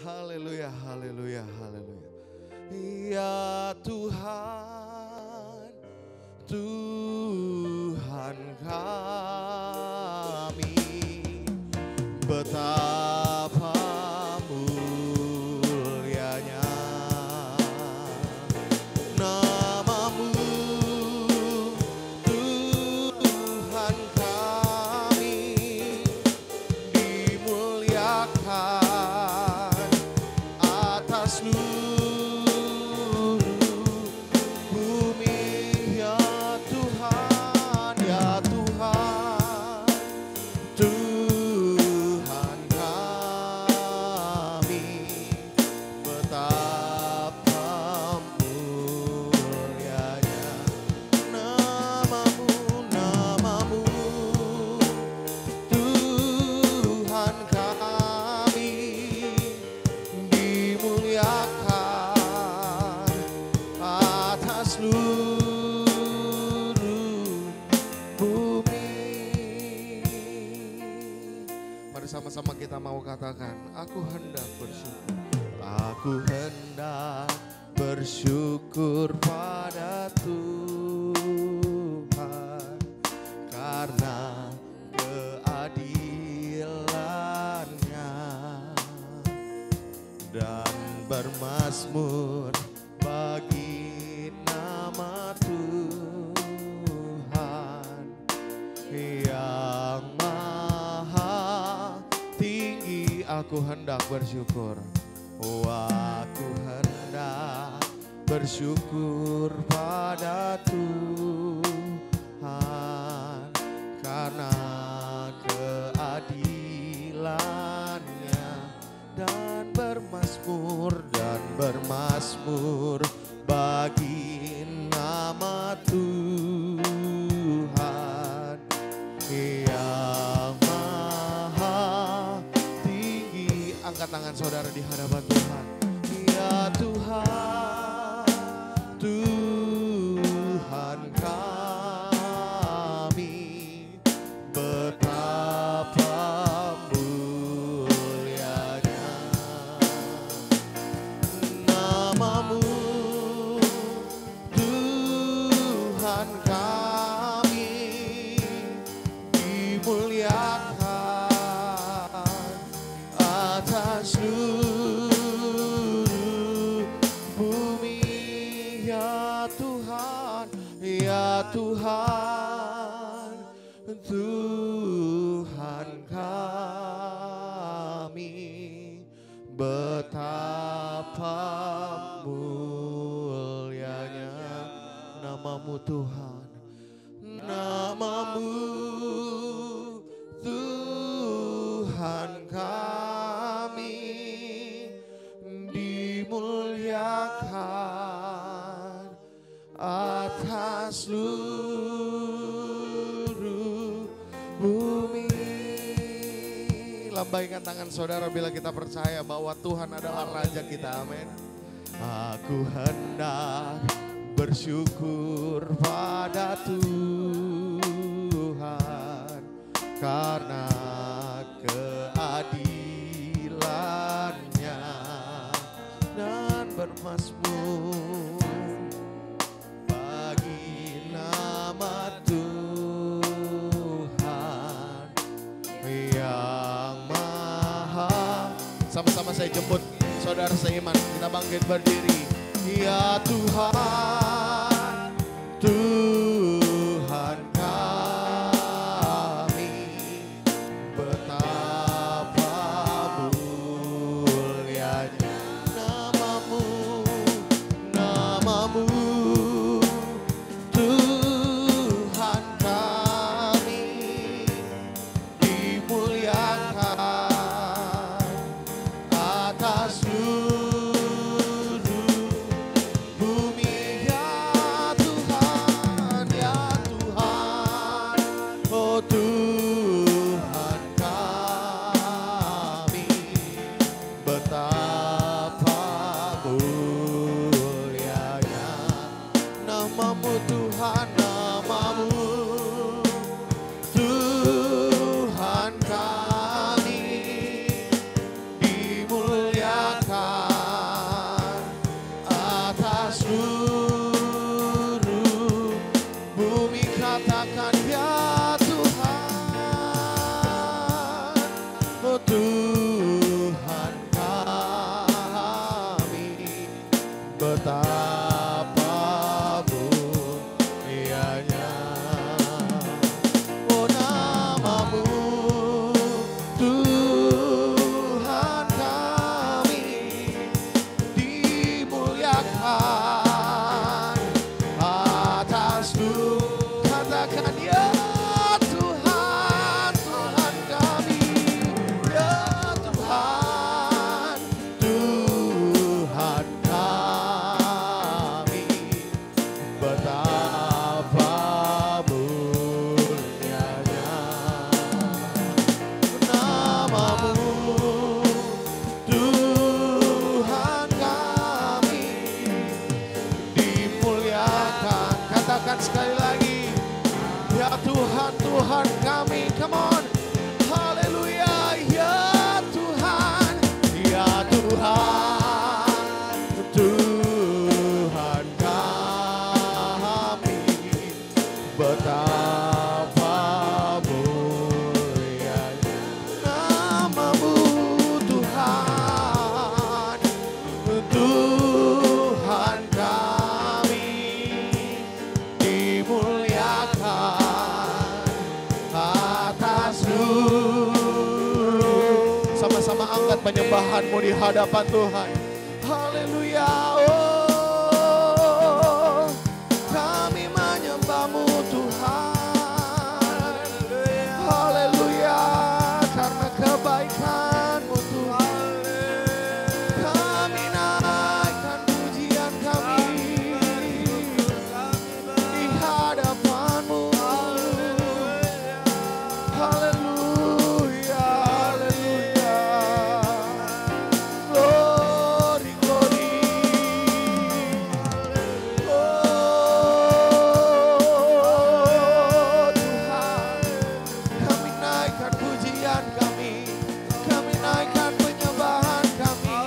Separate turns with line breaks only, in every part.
Haleluya, haleluya, haleluya. Ya Tuhan, Tuhan kami, betapa mulianya nama-Mu, Tuhan kami, dimuliakan atas seluruh bumi. Ya Tuhan, ya Tuhan, Tuhan kami, betapa mulianya nama-Mu, nama-Mu, Tuhan kami, dimuliakan atas seluruh bumi. Mari sama-sama kita mau katakan, aku hendak bersyukur. Aku hendak bersyukur pada Tuhan karena keadilan-Nya, dan bermazmur bagi nama Tuhan yang maha tinggi. Aku hendak bersyukur. Oh, aku hendak bersyukur pada Tuhan karena keadilan-Nya, dan bermazmur bagi nama Tuhan yang maha tinggi. Angkat tangan saudara di hadapan Tuhan. Ya Tuhan, Tuhan kami, betapa mulianya nama-Mu, Tuhan kami, dimuliakan atas seluruh bumi. Ya Tuhan, ya Tuhan, Tuhan kami, betapa mulianya nama-Mu Tuhan, nama-Mu Tuhan kami, dimuliakan atas seluruh bumi. Lambaikan tangan saudara bila kita percaya bahwa Tuhan adalah Raja kita. Amin. Aku hendak bersyukur pada Tuhan karena keadilan-Nya, dan bermazmur bagi nama Tuhan yang maha. Sama-sama saya jemput saudara seiman, kita bangkit berdiri. Ya Tuhan, Tuhan kami, betapa mulianya nama-Mu, nama-Mu, Tuhan kami, dimuliakan atas seluruh bumi. Ya Tuhan, menyembahmu di hadapan Tuhan. Haleluya. Oh, kami menyembahmu Tuhan. Haleluya. Karena kebaikan-Mu Tuhan. Kami naikkan pujian kami di hadapan-Mu. Haleluya, haleluya. Glory, glory. Oh Tuhan, kami naikkan pujian kami. Kami naikkan penyembahan kami.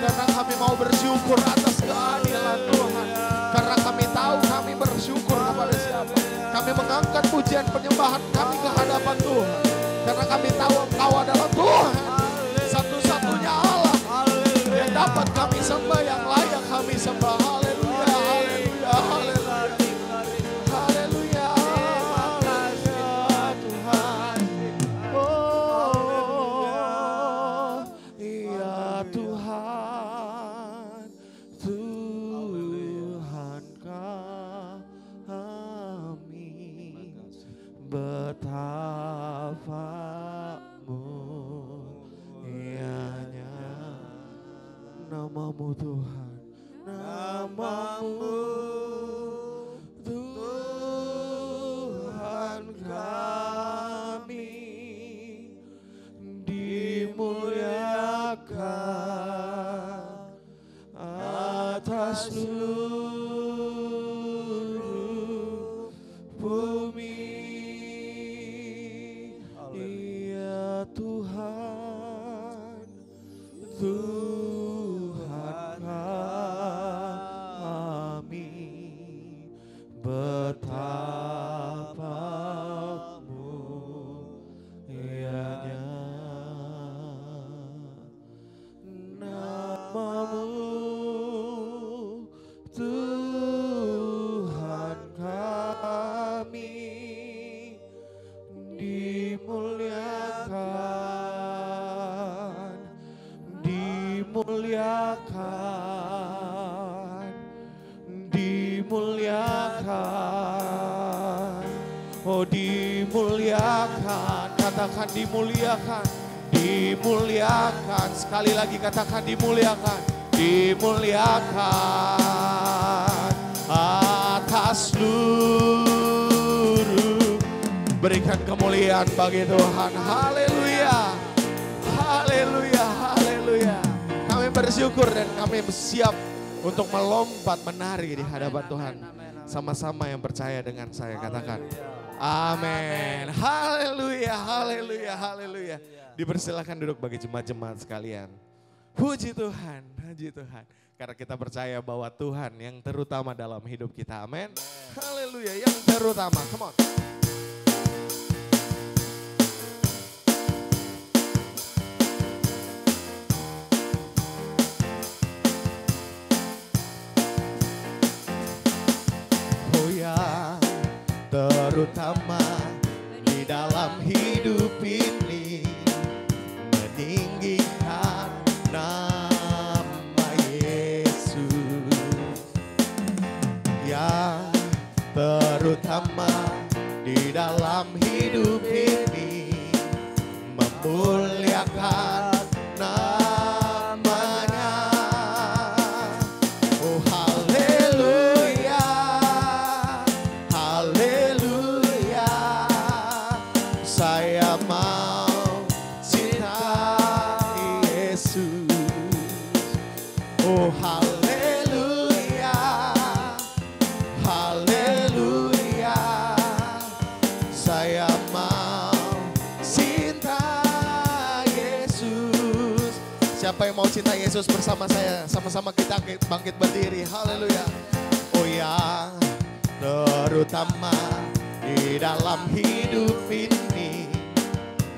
Karena kami mau bersyukur atas keadilan Tuhan. Karena kami tahu kami bersyukur kepada siapa. Kami mengangkat pujian penyembahan kami ke hadapan Tuhan. Karena kami tahu Engkau adalah Tuhan. Satu-satunya Allah yang dapat kami sembah, yang layak kami sembah. Haleluya, haleluya, haleluya. Haleluya, haleluya Tuhan. Oh, iya Tuhan. Tuhan kami, betapa mulianya nama-Mu Tuhan, nama-Mu Tuhan kami, dimuliakan atas seluruh bumi. Iya Tuhan, Tuhan kami, betapa mulianya nama-Mu Tuhan kami, dimuliakan, dimuliakan, dimuliakan. Oh dimuliakan, katakan dimuliakan, dimuliakan. Sekali lagi katakan dimuliakan, dimuliakan atas seluruh. Berikan kemuliaan bagi Tuhan. Haleluya, haleluya, haleluya. Kami bersyukur dan kami siap untuk melompat menari di hadapan Tuhan. Sama-sama yang percaya dengan saya katakan amin. Haleluya, haleluya, haleluya. Dipersilakan duduk bagi jemaat-jemaat sekalian. Puji Tuhan, puji Tuhan. Karena kita percaya bahwa Tuhan yang terutama dalam hidup kita. Amin. Haleluya, yang terutama. Come on. Oh ya, terutama di dalam hidup ini, meninggikan nama Yesus. Ya, terutama di dalam hidup ini, memuliakan namanya. Oh haleluya, haleluya. Saya mau cintai Yesus. Oh haleluya, haleluya. Saya mau cinta Yesus. Siapa yang mau cinta Yesus bersama saya? Sama-sama kita bangkit berdiri. Haleluya. Oh ya, terutama di dalam hidup ini,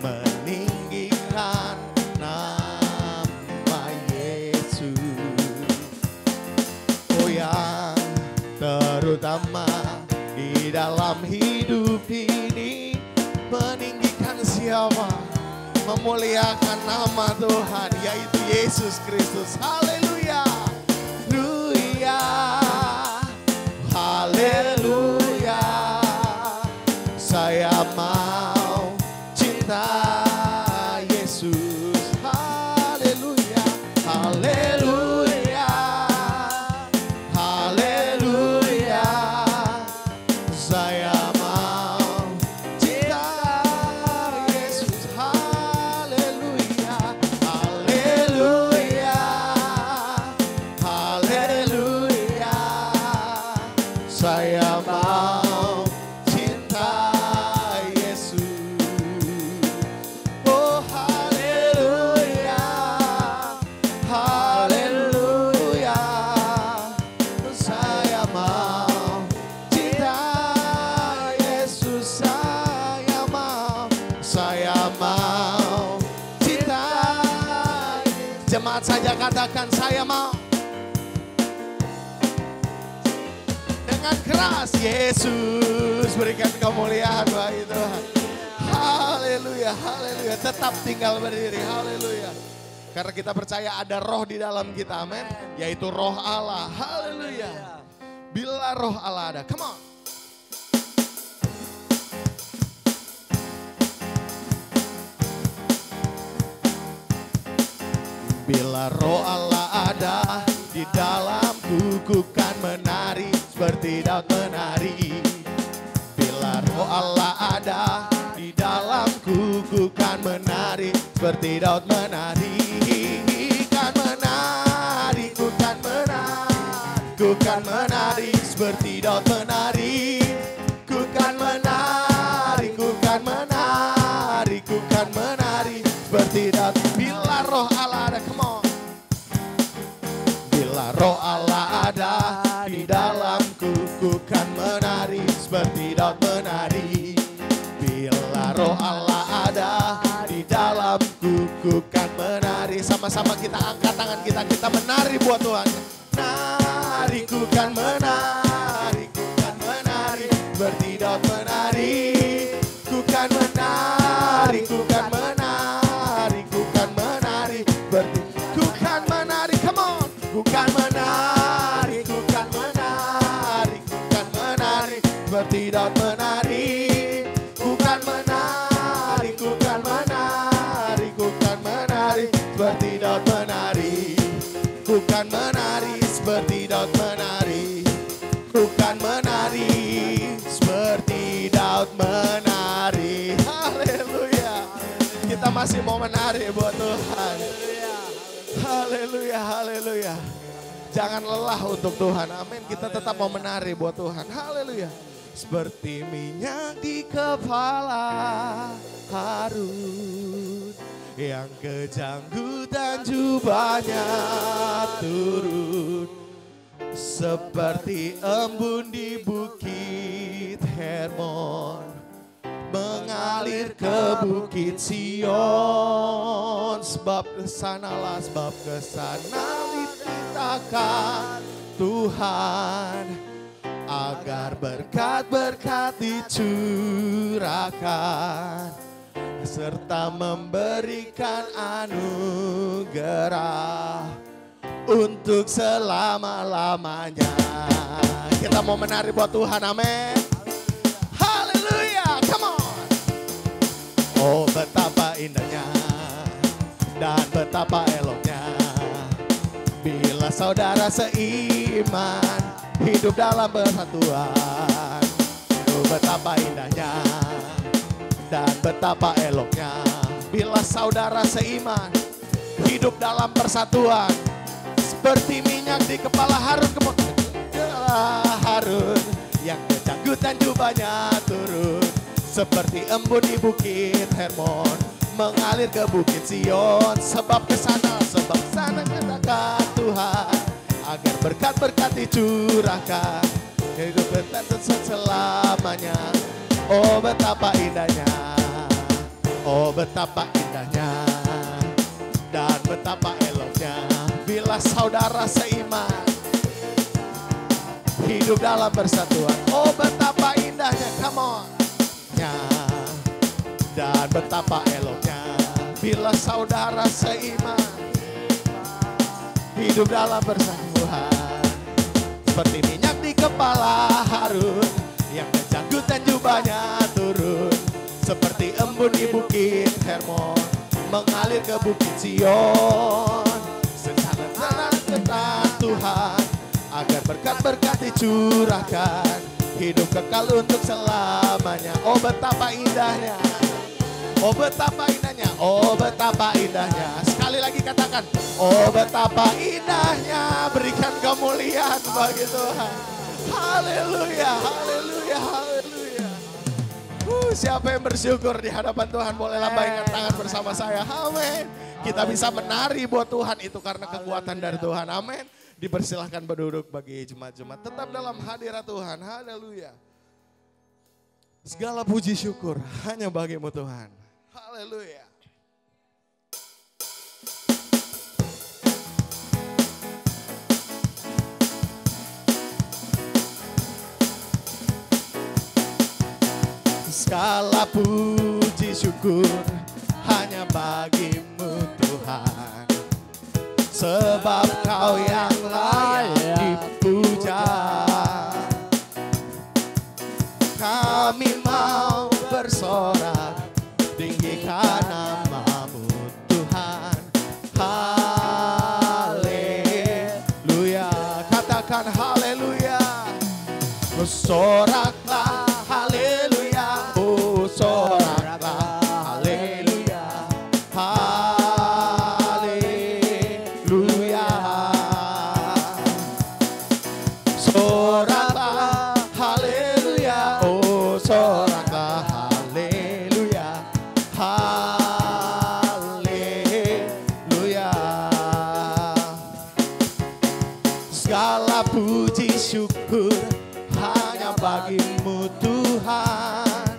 meninggikan nama Yesus. Oh ya, terutama di dalam hidup ini, meninggikan siapa? Memuliakan nama Tuhan, yaitu Yesus Kristus. Haleluya. Haleluya. Haleluya. Saya mau cinta Yesus. Haleluya. Haleluya. Haleluya. Saya mau cinta Yesus. Haleluya. Haleluya. Haleluya. Saya mau cinta Yesus. Oh haleluya. Haleluya. Saya mau cinta Yesus. Saya mau cinta. Jemaat saja katakan saya mau. Dengan keras Yesus berikan kemuliaan bagi Tuhan. Haleluya, haleluya. Tetap tinggal berdiri, haleluya. Karena kita percaya ada roh di dalam kita, amin. Yaitu roh Allah, haleluya. Bila roh Allah ada, come on. Bila roh Allah ada di dalamku, ku kan menari seperti Daud menari. Bila roh Allah ada di dalamku, ku kan menari seperti Daud menari. Kan menari, ku kan menari, ku kan menari seperti Daud menari. Ku kan menari, ku kan menari, ku kan menari seperti Daud. Bila roh Allah ada, come on. Bila roh Allah ada di dalamku, ku kan menari seperti Daud menari. Bila roh Allah ada di dalamku, ku kan menari. Sama-sama kita angkat tangan kita menari buat Tuhan. Menari, ku kan menari, ku kan menari seperti Daud menari. Ku kan menari, ku kan menari, ku kan menari seperti. Ku kan menari, come on. Ku kan menari, ku kan menari, ku kan menari seperti Daud menari. Ku kan menari, ku kan menari, ku kan menari seperti Daud menari. Ku kan menari seperti Daud menari. Ku kan menari seperti Daud menari. Haleluya. Kita masih mau menari buat Tuhan. Haleluya, haleluya. Jangan lelah untuk Tuhan, amin. Kita tetap mau menari buat Tuhan, haleluya. Seperti minyak di kepala Harun, yang kejanggutan jubahnya turun. Seperti embun di bukit Hermon, mengalir ke bukit Sion. Sebab kesanalah, sebab kesana diperintahkan Tuhan, agar berkat-berkat dicurahkan, serta memberikan anugerah untuk selama-lamanya. Kita mau menari buat Tuhan, amin. Haleluya, come on. Oh betapa indahnya dan betapa eloknya bila saudara seiman hidup dalam persatuan. Oh betapa indahnya dan betapa eloknya bila saudara seiman hidup dalam persatuan. Seperti minyak di kepala Harun, Harun yang kejanggutan jubahnya turun. Seperti embun di bukit Hermon, mengalir ke bukit Sion. Sebab kesana katakan Tuhan, agar berkat-berkat dicurahkan, hidup bertahan selamanya. Oh betapa indahnya, oh betapa indahnya dan betapa eloknya bila saudara seiman hidup dalam persatuan. Oh betapa indahnya, come on. Dan betapa eloknya bila saudara seiman hidup dalam persatuan. Seperti minyak di kepala Harun yang menjanggut dan jubahnya turun. Seperti embun di bukit Hermon mengalir ke bukit Sion. Secara tenang Tuhan agar berkat-berkat dicurahkan, hidup kekal untuk selamanya. Oh betapa indahnya, oh betapa indahnya, oh betapa indahnya. Sekali lagi katakan, oh betapa indahnya, berikan kemuliaan bagi Tuhan. Haleluya, haleluya, haleluya. Siapa yang bersyukur di hadapan Tuhan, boleh lambaikan tangan bersama saya. Amin. Kita bisa menari buat Tuhan itu karena kekuatan dari Tuhan. Amin. Dipersilahkan berduduk bagi jemaat-jemaat tetap dalam hadirat Tuhan. Haleluya. Segala puji syukur hanya bagimu Tuhan. Haleluya. Segala puji syukur hanya bagimu Tuhan, sebab Kau yang layak dipuja. Kami mau bersorak tinggikan nama-Mu Tuhan. Haleluya, katakan haleluya. Bersoraklah haleluya, oh soraklah haleluya, haleluya. Soraklah haleluya, oh soraklah haleluya, haleluya. Segala puji syukur hanya bagimu Tuhan,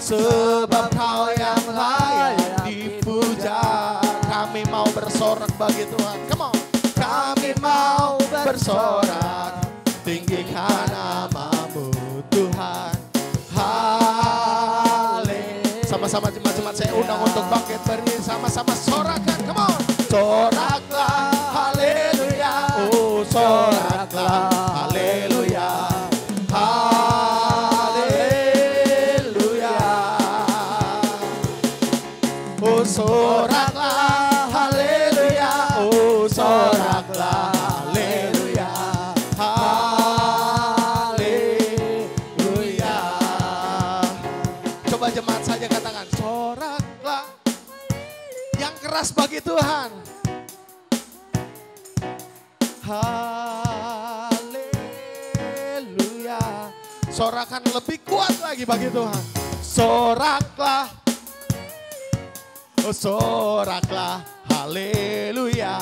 sebab Kau yang layak dipuja. Kami mau bersorak bagi Tuhan. Come on. Kami mau bersorak tinggikan nama-Mu Tuhan. Haleluya. Sama-sama jemaat-jemaat saya undang untuk bangkit berdiri, sama-sama sorakan. Come on. Soraklah haleluya, oh soraklah haleluya. Haleluya, oh soraklah haleluya, oh soraklah haleluya, haleluya. Coba jemaat saja katakan soraklah yang keras bagi Tuhan. Haleluya. Sorakan lebih kuat lagi bagi Tuhan. Soraklah, oh soraklah, haleluya,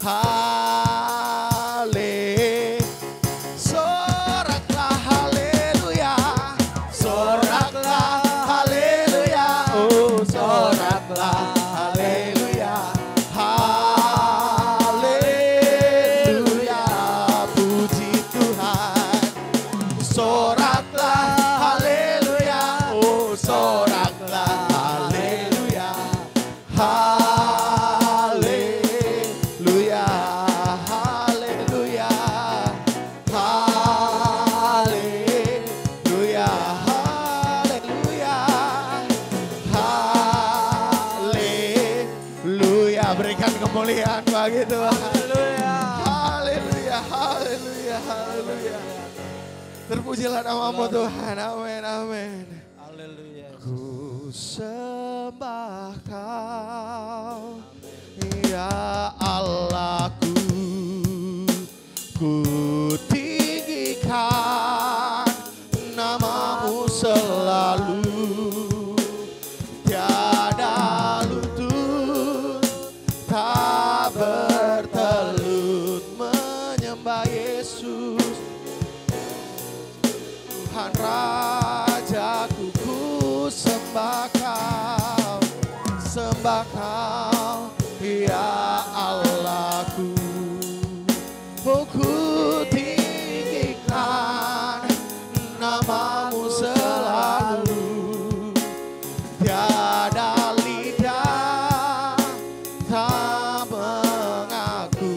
haleluya. Soraklah, haleluya, soraklah, haleluya, oh soraklah, haleluya, haleluya. Puji Tuhan. Soraklah haleluya, oh soraklah haleluya, haleluya, haleluya, haleluya, haleluya, haleluya. Berikan kemuliaan bagi Tuhan. Haleluya, haleluya, haleluya, haleluya. Terpujilah nama-Mu Tuhan, amin, amin.
Haleluya.
Ku sembah Kau, ya Allahku, ku tinggikan nama-Mu selalu, tiada lutut tak bertelut menyembah Yesus. Tuhan Rajaku, ku sembah Kau, sembah Kau, ya Allahku. Oh, ku tinggikan nama-Mu selalu, tiada lidah tak mengaku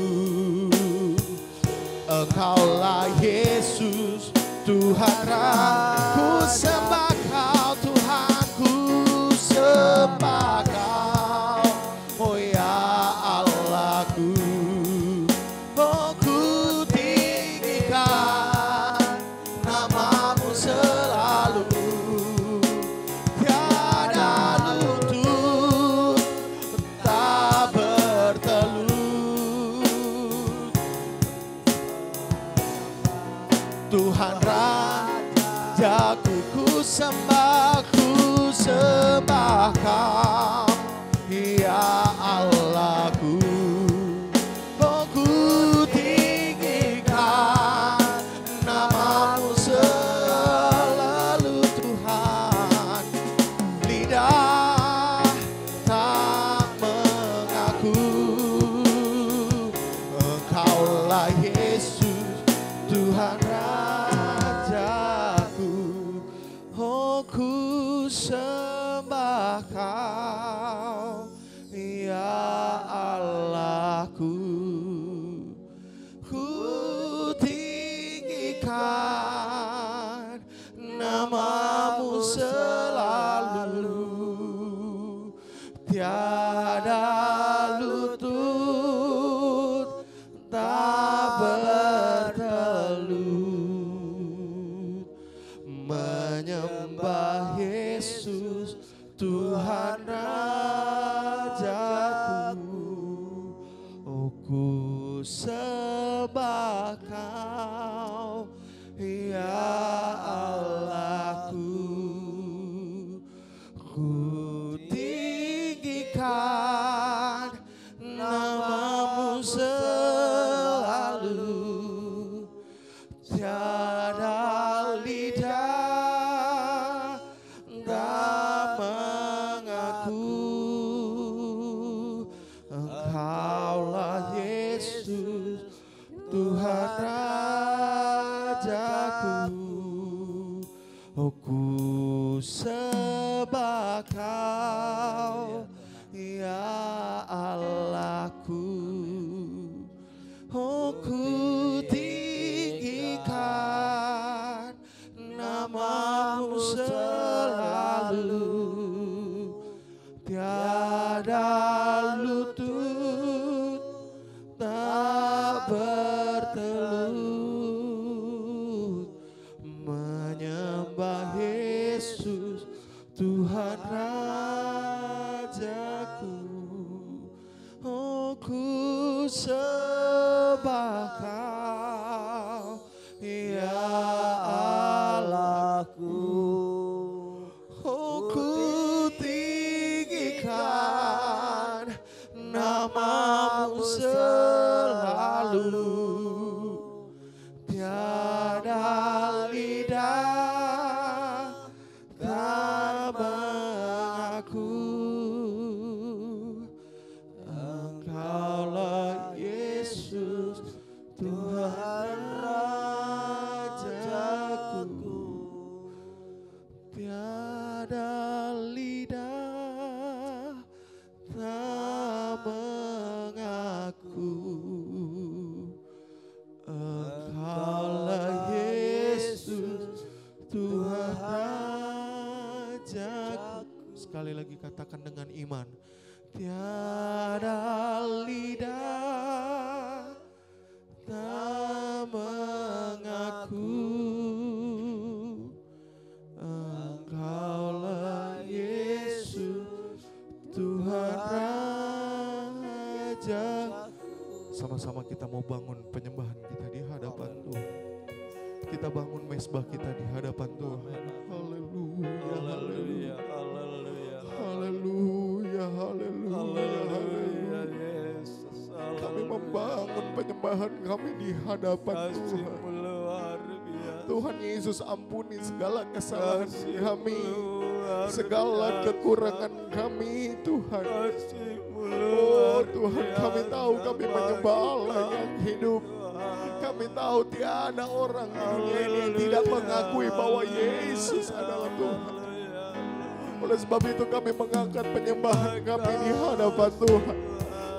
Engkaulah Yesus, Tuhan ku sembah Kau, Tuhan ku sembah Kau. Oh ya Allahku, oh ku tinggikan namamu selalu. Tiada lutut tak bertelut. Tuhan Rajaku, ku sembah Kau. Ya Allahku, oh ku tinggikan namamu selalu. Tuhan, lidah tak mengaku Engkaulah Yesus, Tuhan Rajaku. Oh ku sembah Kau, ya Allahku. Ku tinggikan namamu selalu. Tiada lutut tak bertelut. Menyembah Yesus, Tuhan Rajaku. Oh ku sembah Kau, ya Allahku. Ku tinggikan namamu selalu. Tiada lidah tak mengaku Engkaulah Yesus, Tuhan Rajaku. Oh ku sembah Kau, ya Allahku. Oh ku tinggikan namamu selalu. Tiada lutut tak bertelut. Menyembah Yesus, Tuhan Rajaku. Oh ku sembah Kau, ya Allahku. Oh ku tinggikan namamu selalu. Tiada lidah tak mengaku Engkaulah Yesus, Tuhan Rajaku. Tiada lidah tak mengaku Engkaulah Yesus, Tuhan Rajaku. Sekali lagi katakan dengan iman. Tiada lidah tak mengaku Engkaulah Yesus, Tuhan Raja. Sama-sama kita mau bangun penyembahan kita di hadapan Tuhan. Kita bangun mesbah kita di hadapan Tuhan. Haleluya, haleluya, haleluya, haleluya, haleluya, Yesus. Kami membangun penyembahan kami di hadapan Tuhan. Tuhan Yesus, ampuni segala kesalahan kami, segala kekurangan kami, Tuhan. Oh Tuhan, kami tahu kami menyembah Allah yang hidup. Kami tahu tiada orang di dunia ini yang tidak mengakui bahwa Yesus adalah Tuhan. Oleh sebab itu kami mengangkat penyembahan kami di hadapan Tuhan.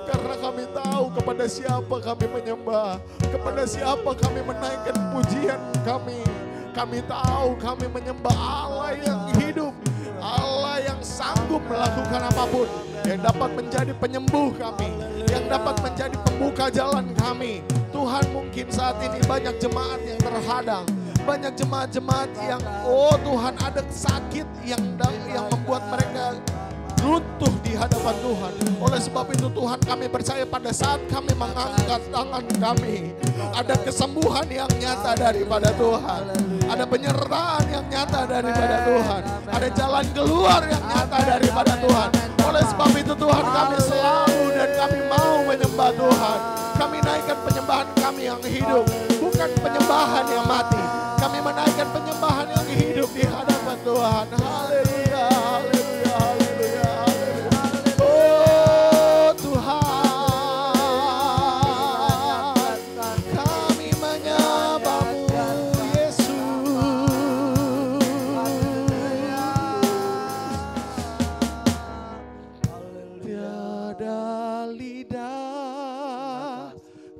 Karena kami tahu kepada siapa kami menyembah, kepada siapa kami menaikkan pujian kami. Kami tahu kami menyembah Allah yang hidup, Allah yang sanggup melakukan apapun, yang dapat menjadi penyembuh kami, yang dapat menjadi pembuka jalan kami. Tuhan, mungkin saat ini banyak jemaat yang terhadang, banyak jemaat-jemaat yang Tuhan ada sakit yang membuat mereka runtuh di hadapan Tuhan. Oleh sebab itu Tuhan, kami percaya pada saat kami mengangkat tangan kami, ada kesembuhan yang nyata daripada Tuhan, ada penyertaan yang nyata daripada Tuhan, ada jalan keluar yang nyata daripada Tuhan. Oleh sebab itu Tuhan, kami selalu dan kami mau menyembah Tuhan. Kami naikkan penyembahan kami yang hidup, bukan penyembahan yang mati. Kami menaikkan penyembahan yang hidup di hadapan Tuhan. Haleluya, haleluya, haleluya, haleluya. Oh Tuhan, kami menyembah-Mu Yesus. Tiada lidah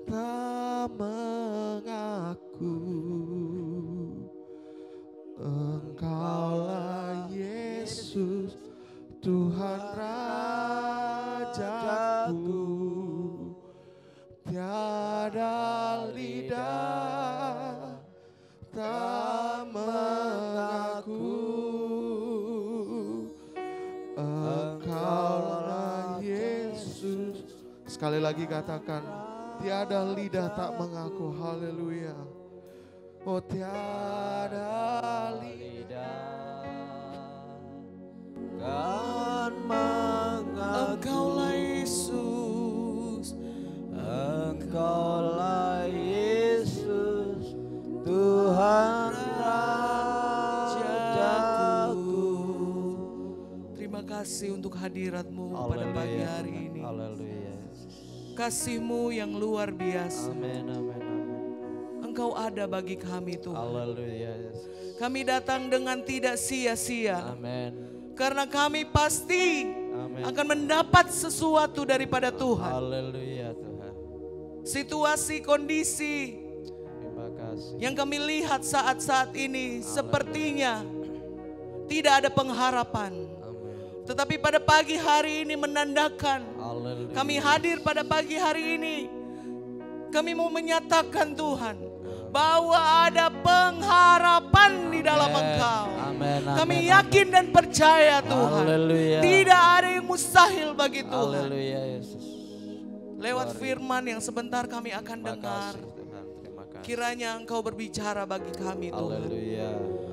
tak mengaku Engkaulah Yesus, Tuhan Rajaku. Tiada lidah tak mengaku Engkaulah Yesus. Sekali lagi katakan, tiada lidah tak mengaku. Haleluya. Oh tiada lidah kan mengaku Engkaulah Yesus, Engkaulah Yesus, Tuhan Rajaku.
Terima kasih untuk hadirat-Mu pada pagi hari ini.
Haleluya.
Kasih-Mu yang luar biasa.
Amin, amin, amin.
Engkau ada bagi kami Tuhan.
Haleluya.
Kami datang dengan tidak sia-sia.
Amin.
Karena kami pasti
Amin.
akan mendapat sesuatu daripada Tuhan.
Haleluya Tuhan.
Situasi, kondisi
Terima kasih.
yang kami lihat saat-saat ini sepertinya tidak ada pengharapan.
Amin.
Tetapi pada pagi hari ini menandakan
Haleluya.
kami hadir pada pagi hari ini. Kami mau menyatakan Tuhan bahwa ada pengharapan di dalam Engkau.
Amin, amin,
Kami
amin.
yakin dan percaya Tuhan.
Haleluya.
Tidak ada yang mustahil bagi Tuhan.
Haleluya Yesus.
Lewat firman yang sebentar kami akan
Terima
dengar.
kasih Tuhan. Terima kasih.
Kiranya Engkau berbicara bagi kami Tuhan.
Haleluya.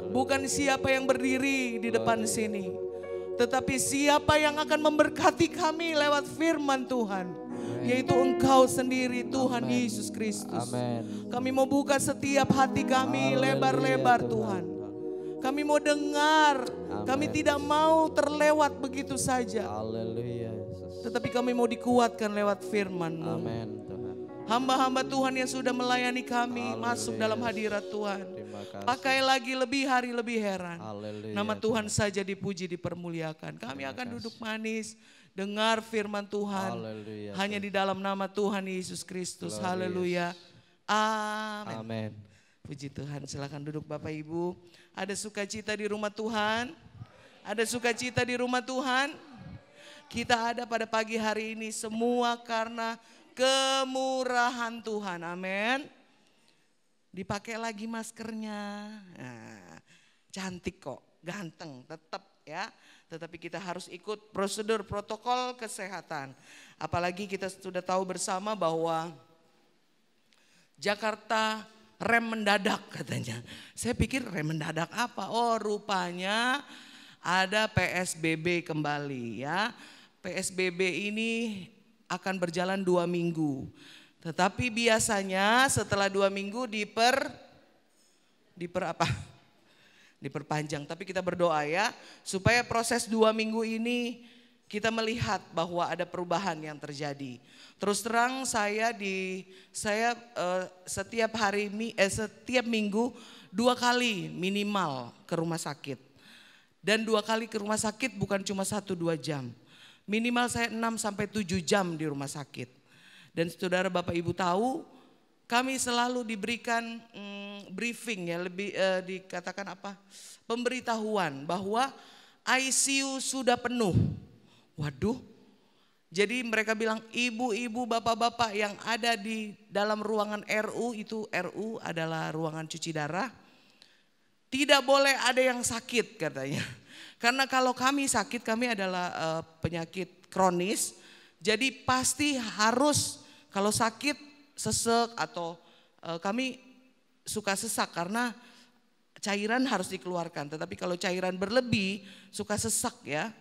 Bukan siapa yang berdiri di depan sini, tetapi siapa yang akan memberkati kami lewat firman Tuhan. Yaitu Engkau sendiri Tuhan
Amen.
Yesus Kristus.
Amin.
Kami mau buka setiap hati kami
Haleluya,
lebar-lebar Tuhan. Kami mau dengar, kami tidak mau terlewat begitu saja.
Haleluya Yesus.
Tetapi kami mau dikuatkan lewat firman-Mu.
Amin Tuhan.
Hamba-hamba Tuhan yang sudah melayani kami
Haleluya.
masuk dalam hadirat Tuhan.
Terima kasih.
Pakai lagi lebih hari lebih heran.
Haleluya.
Nama Tuhan saja dipuji dipermuliakan. Kami akan duduk manis. Dengar firman Tuhan
Haleluya.
hanya di dalam nama Tuhan Yesus Kristus.
Glorious.
Haleluya. Amin.
Amin.
Puji Tuhan. Silakan duduk Bapak Ibu. Ada sukacita di rumah Tuhan? Ada sukacita di rumah Tuhan? Kita ada pada pagi hari ini semua karena kemurahan Tuhan. Amin. Dipakai lagi maskernya. Nah, cantik kok, ganteng, tetap ya. Tetapi kita harus ikut prosedur protokol kesehatan. Apalagi kita sudah tahu bersama bahwa Jakarta rem mendadak katanya. Saya pikir rem mendadak apa? Oh rupanya ada PSBB kembali ya. PSBB ini akan berjalan 2 minggu. Tetapi biasanya setelah 2 minggu diperpanjang. Tapi kita berdoa ya supaya proses 2 minggu ini kita melihat bahwa ada perubahan yang terjadi. Terus terang saya setiap minggu 2 kali minimal ke rumah sakit. Dan 2 kali ke rumah sakit bukan cuma 1-2 jam. Minimal saya 6 sampai 7 jam di rumah sakit. Dan saudara Bapak Ibu tahu, kami selalu diberikan briefing ya, lebih dikatakan apa? Pemberitahuan bahwa ICU sudah penuh. Waduh. Jadi mereka bilang ibu-ibu, bapak-bapak yang ada di dalam ruangan RU, itu RU adalah ruangan cuci darah. Tidak boleh ada yang sakit katanya. Karena kalau kami sakit, kami adalah penyakit kronis. Jadi pasti harus kalau sakit sesek atau kami suka sesak karena cairan harus dikeluarkan. Tetapi kalau cairan berlebih suka sesak ya,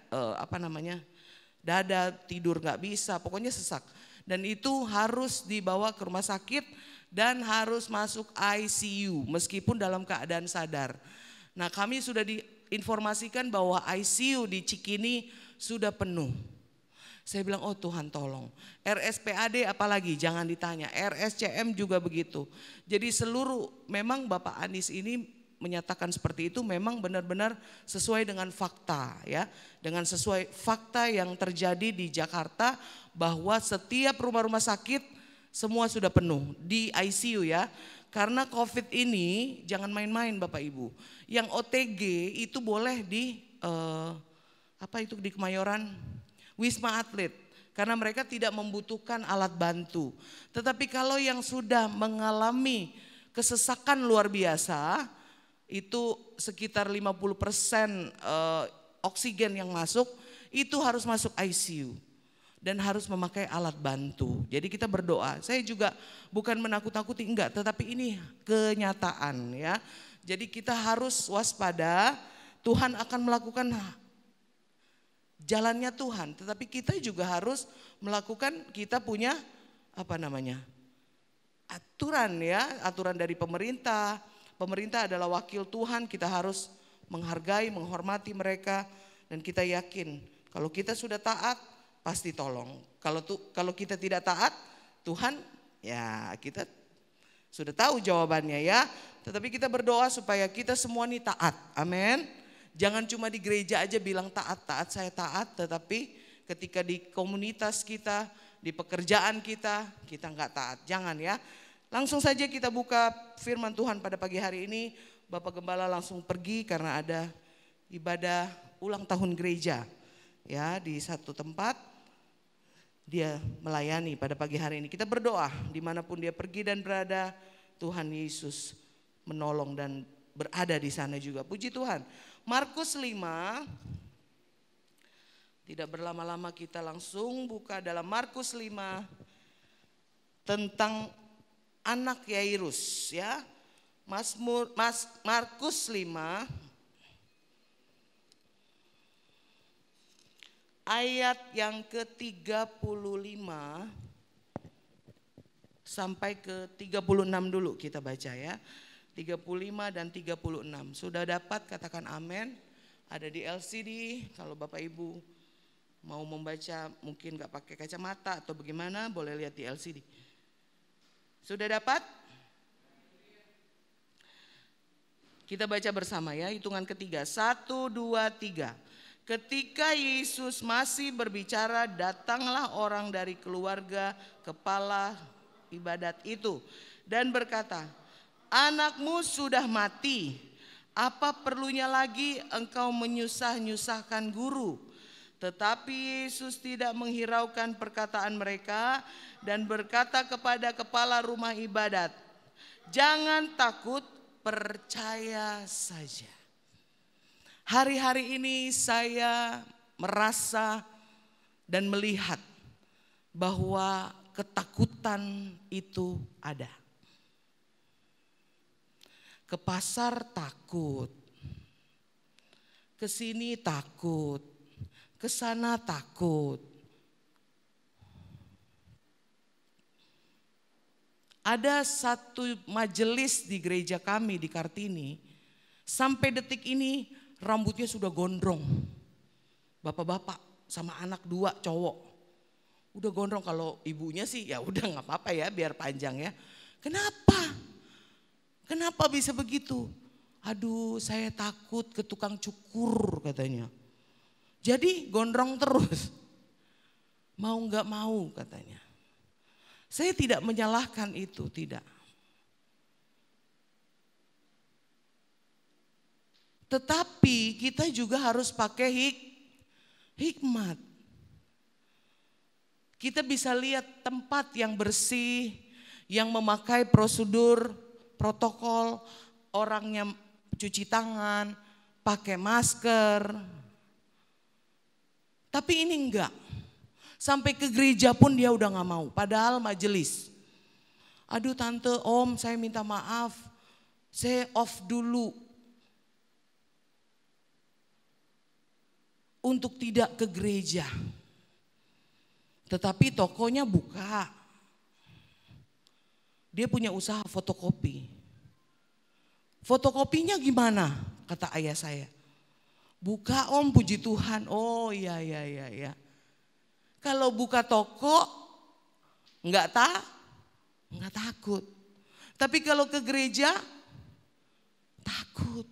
dada tidur gak bisa, pokoknya sesak. Dan itu harus dibawa ke rumah sakit dan harus masuk ICU meskipun dalam keadaan sadar. Nah kami sudah diinformasikan bahwa ICU di Cikini sudah penuh. Saya bilang oh Tuhan tolong. RSPAD apalagi jangan ditanya, RSCM juga begitu. Jadi memang Bapak Anies ini menyatakan seperti itu memang benar-benar sesuai dengan fakta ya. Dengan sesuai fakta yang terjadi di Jakarta bahwa setiap rumah-rumah sakit semua sudah penuh di ICU ya. Karena COVID ini jangan main-main Bapak Ibu. Yang OTG itu boleh di di Kemayoran, Wisma Atlet. Karena mereka tidak membutuhkan alat bantu. Tetapi kalau yang sudah mengalami kesesakan luar biasa, itu sekitar 50% oksigen yang masuk, itu harus masuk ICU. Dan harus memakai alat bantu. Jadi kita berdoa. Saya juga bukan menakut-nakuti, enggak. Tetapi ini kenyataan ya. Jadi kita harus waspada. Tuhan akan melakukan jalannya Tuhan. Tetapi kita juga harus melakukan, kita punya aturan ya. Aturan dari pemerintah. Pemerintah adalah wakil Tuhan. Kita harus menghargai, menghormati mereka. Dan kita yakin kalau kita sudah taat, pasti tolong. Kalau kita tidak taat, Tuhan ya kita sudah tahu jawabannya ya. Tetapi kita berdoa supaya kita semua ini taat. Amin. Jangan cuma di gereja aja bilang taat saya taat. Tetapi ketika di komunitas kita, di pekerjaan kita nggak taat. Jangan ya. Langsung saja kita buka firman Tuhan pada pagi hari ini. Bapak Gembala langsung pergi karena ada ibadah ulang tahun gereja. Ya di satu tempat. Dia melayani pada pagi hari ini. Kita berdoa dimanapun dia pergi dan berada, Tuhan Yesus menolong dan berada di sana juga. Puji Tuhan. Markus 5, tidak berlama-lama kita langsung buka dalam Markus 5 tentang anak Yairus ya. Markus 5 ayat yang ke-35 sampai ke-36 dulu kita baca ya. 35 dan 36. Sudah dapat katakan amin. Ada di LCD. Kalau Bapak Ibu mau membaca mungkin gak pakai kacamata atau bagaimana, boleh lihat di LCD. Sudah dapat? Kita baca bersama ya, hitungan ketiga. 1, 2, 3. Ketika Yesus masih berbicara, datanglah orang dari keluarga kepala ibadat itu dan berkata, anakmu sudah mati, apa perlunya lagi engkau menyusah-nyusahkan guru? Tetapi Yesus tidak menghiraukan perkataan mereka dan berkata kepada kepala rumah ibadat, jangan takut, percaya saja. Hari-hari ini saya merasa dan melihat bahwa ketakutan itu ada. Ke pasar takut, ke sini takut, ke sana takut. Ada satu majelis di gereja kami di Kartini, sampai detik ini rambutnya sudah gondrong. Bapak-bapak sama anak 2 cowok. Udah gondrong, kalau ibunya sih ya udah gak apa-apa ya biar panjang ya. Kenapa? Kenapa bisa begitu? Aduh saya takut ke tukang cukur katanya. Jadi gondrong terus. Mau nggak mau katanya. Saya tidak menyalahkan itu, tidak. Tetapi kita juga harus pakai hikmat. Kita bisa lihat tempat yang bersih, yang memakai prosedur, protokol, orangnya cuci tangan, pakai masker. Tapi ini enggak. Sampai ke gereja pun dia udah gak mau. Padahal majelis. Aduh tante, om saya minta maaf. Saya off dulu. Untuk tidak ke gereja. Tetapi tokonya buka. Dia punya usaha fotokopi. Fotokopinya gimana? Kata ayah saya. Buka om, puji Tuhan. Oh iya. Kalau buka toko nggak takut. Tapi kalau ke gereja takut.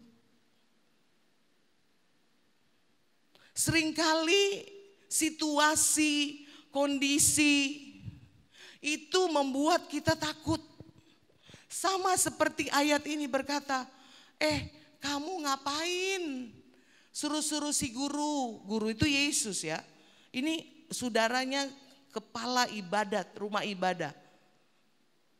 Seringkali situasi, kondisi itu membuat kita takut. Sama seperti ayat ini berkata, kamu ngapain? Suruh-suruh si guru. Guru itu Yesus ya. Ini saudaranya kepala ibadat, rumah ibadah.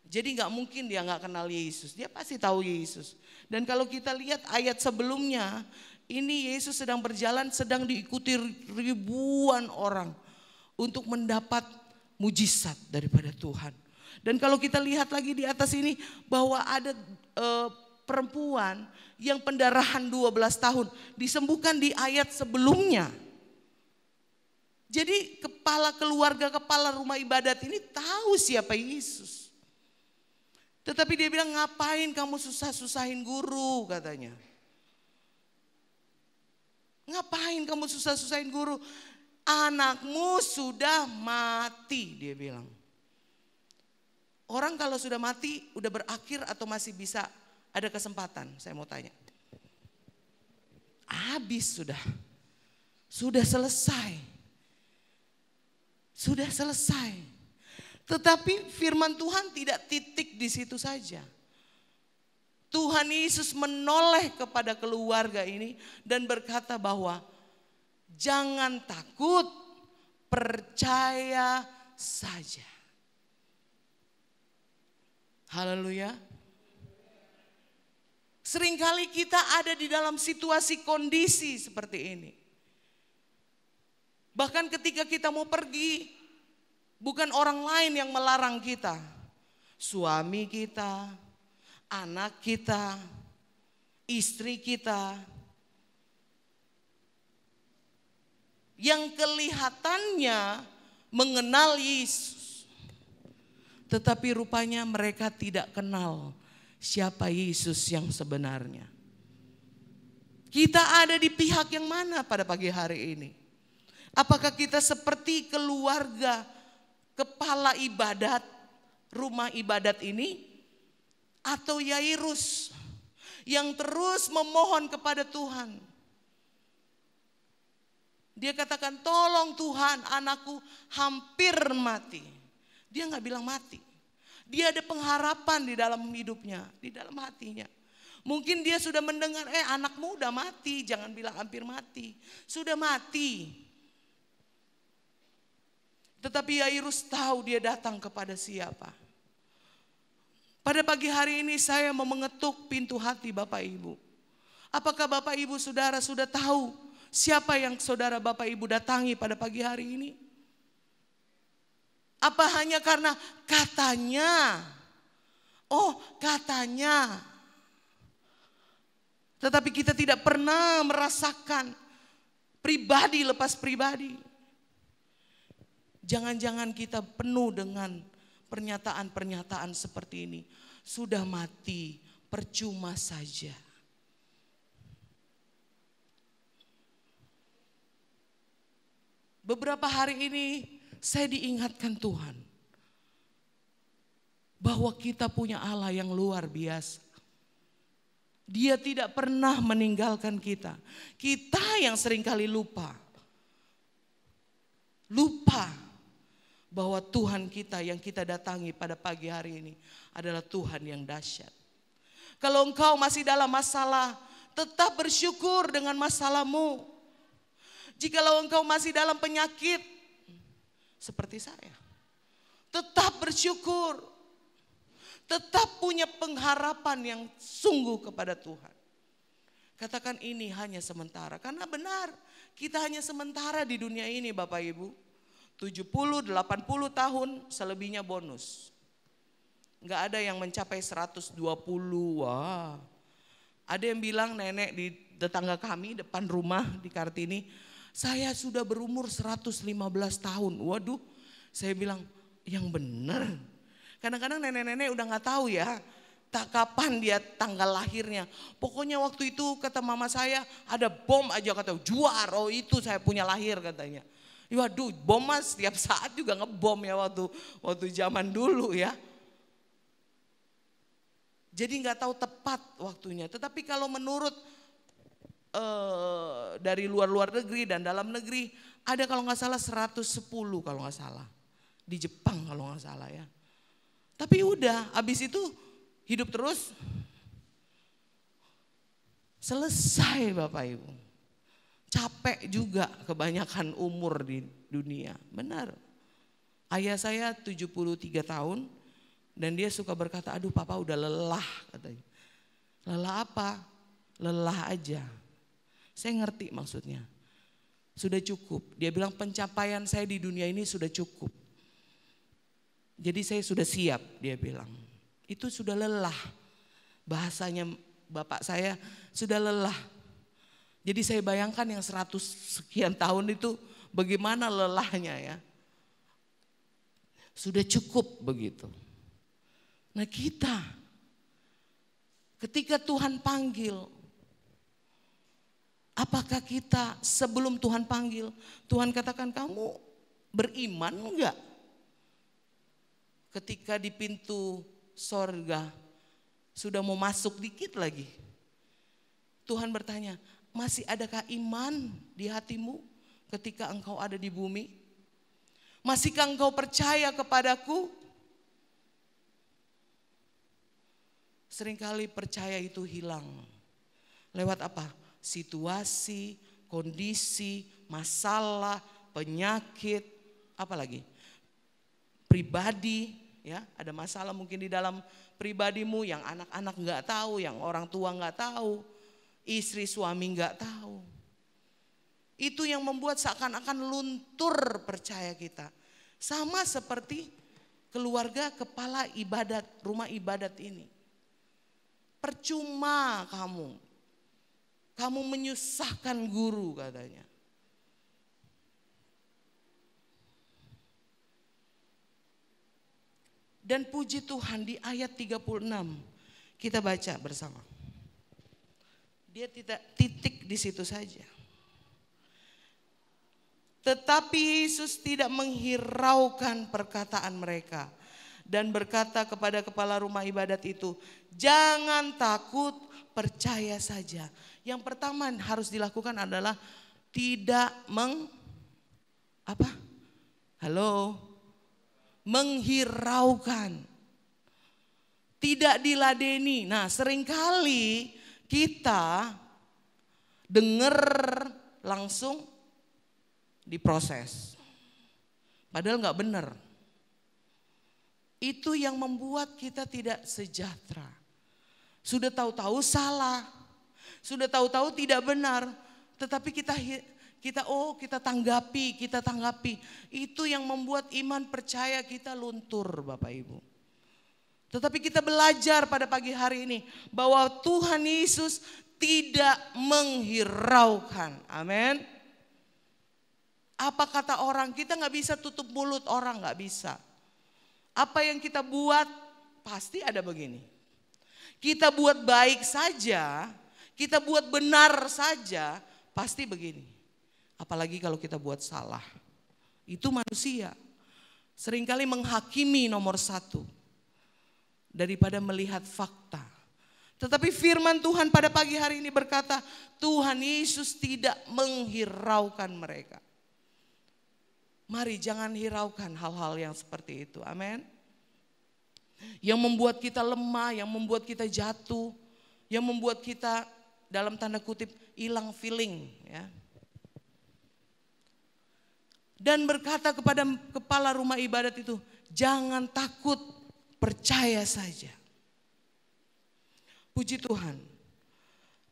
Jadi gak mungkin dia gak kenal Yesus. Dia pasti tahu Yesus. Dan kalau kita lihat ayat sebelumnya, ini Yesus sedang berjalan, sedang diikuti ribuan orang untuk mendapat mujizat daripada Tuhan. Dan kalau kita lihat lagi di atas ini bahwa ada perempuan yang pendarahan 12 tahun disembuhkan di ayat sebelumnya. Jadi kepala keluarga, kepala rumah ibadat ini tahu siapa Yesus. Tetapi dia bilang, ngapain kamu susah-susahin guru katanya. Ngapain kamu susah-susahin guru? Anakmu sudah mati, dia bilang. Orang kalau sudah mati udah berakhir atau masih bisa ada kesempatan? Saya mau tanya. Habis sudah. Sudah selesai. Sudah selesai. Tetapi firman Tuhan tidak titik di situ saja. Tuhan Yesus menoleh kepada keluarga ini dan berkata bahwa jangan takut, percaya saja. Haleluya. Seringkali kita ada di dalam situasi kondisi seperti ini. Bahkan ketika kita mau pergi, bukan orang lain yang melarang kita. Suami kita, anak kita, istri kita. Yang kelihatannya mengenal Yesus. Tetapi rupanya mereka tidak kenal siapa Yesus yang sebenarnya. Kita ada di pihak yang mana pada pagi hari ini? Apakah kita seperti keluarga kepala ibadat, rumah ibadat ini? Atau Yairus yang terus memohon kepada Tuhan. Dia katakan, tolong Tuhan, anakku hampir mati. Dia gak bilang mati. Dia ada pengharapan di dalam hidupnya, di dalam hatinya. Mungkin dia sudah mendengar, anakmu udah mati, jangan bilang hampir mati. Sudah mati. Tetapi Yairus tahu dia datang kepada siapa. Pada pagi hari ini saya mau mengetuk pintu hati Bapak Ibu. Apakah Bapak Ibu Saudara sudah tahu siapa yang saudara Bapak Ibu datangi pada pagi hari ini? Apa hanya karena katanya? Oh, katanya. Tetapi kita tidak pernah merasakan pribadi lepas pribadi. Jangan-jangan kita penuh dengan pernyataan-pernyataan seperti ini. Sudah mati, percuma saja. Beberapa hari ini saya diingatkan Tuhan bahwa kita punya Allah yang luar biasa. Dia tidak pernah meninggalkan kita. Kita yang seringkali lupa. bahwa Tuhan kita yang kita datangi pada pagi hari ini adalah Tuhan yang dahsyat. Kalau engkau masih dalam masalah, tetap bersyukur dengan masalahmu. Jikalau engkau masih dalam penyakit, seperti saya, tetap bersyukur. Tetap punya pengharapan yang sungguh kepada Tuhan. Katakan ini hanya sementara. Karena benar, kita hanya sementara di dunia ini Bapak Ibu. 70, 80 tahun, selebihnya bonus. Enggak ada yang mencapai 120, wah. Ada yang bilang nenek di tetangga kami depan rumah di Kartini, saya sudah berumur 115 tahun. Waduh, saya bilang yang benar. Kadang-kadang nenek-nenek udah gak tahu ya, tak kapan dia tanggal lahirnya. Pokoknya waktu itu kata mama saya ada bom aja kata juar, oh itu saya punya lahir katanya. Waduh, bom mas setiap saat juga ngebom ya waktu zaman dulu ya. Jadi gak tahu tepat waktunya. Tetapi kalau menurut dari luar negeri dan dalam negeri, ada kalau gak salah 110 kalau gak salah. Di Jepang kalau gak salah ya. Tapi udah, habis itu hidup terus. Selesai Bapak Ibu. Capek juga kebanyakan umur di dunia. Benar. Ayah saya 73 tahun dan dia suka berkata, aduh papa udah lelah katanya. Lelah apa? Lelah aja. Saya ngerti maksudnya. Sudah cukup. Dia bilang pencapaian saya di dunia ini sudah cukup. Jadi saya sudah siap, dia bilang. Itu sudah lelah. Bahasanya bapak saya sudah lelah. Jadi saya bayangkan yang 100 sekian tahun itu bagaimana lelahnya ya. Sudah cukup begitu. Nah kita, ketika Tuhan panggil, apakah kita sebelum Tuhan panggil, Tuhan katakan kamu beriman enggak? Ketika di pintu sorga sudah mau masuk dikit lagi. Tuhan bertanya, masih adakah iman di hatimu ketika engkau ada di bumi? Masihkah engkau percaya kepadaku? Seringkali percaya itu hilang. Lewat apa? Situasi, kondisi, masalah, penyakit, apa lagi? Pribadi. Ya, ada masalah mungkin di dalam pribadimu yang anak-anak nggak tahu, yang orang tua nggak tahu, istri suami nggak tahu. Itu yang membuat seakan-akan luntur percaya kita. Sama seperti keluarga kepala ibadat, rumah ibadat ini. Percuma kamu menyusahkan guru katanya. Dan puji Tuhan di ayat 36 kita baca bersama. Dia tidak titik di situ saja. Tetapi Yesus tidak menghiraukan perkataan mereka dan berkata kepada kepala rumah ibadat itu, jangan takut, percaya saja. Yang pertama harus dilakukan adalah tidak menghiraukan. Tidak diladeni. Nah, seringkali kita dengar langsung diproses. Padahal nggak benar. Itu yang membuat kita tidak sejahtera. Sudah tahu-tahu salah. Sudah tahu-tahu tidak benar. Tetapi kita tanggapi. Itu yang membuat iman percaya kita luntur Bapak Ibu. Tetapi kita belajar pada pagi hari ini bahwa Tuhan Yesus tidak menghiraukan. Amin. Apa kata orang? Kita gak bisa tutup mulut orang, gak bisa. Apa yang kita buat pasti ada begini. Kita buat baik saja, kita buat benar saja, pasti begini. Apalagi kalau kita buat salah. Itu manusia. Seringkali menghakimi nomor satu. Daripada melihat fakta. Tetapi firman Tuhan pada pagi hari ini berkata, Tuhan Yesus tidak menghiraukan mereka. Mari jangan hiraukan hal-hal yang seperti itu. Amin. Yang membuat kita lemah, yang membuat kita jatuh, yang membuat kita dalam tanda kutip hilang feeling, ya. Dan berkata kepada kepala rumah ibadat itu, jangan takut, percaya saja. Puji Tuhan.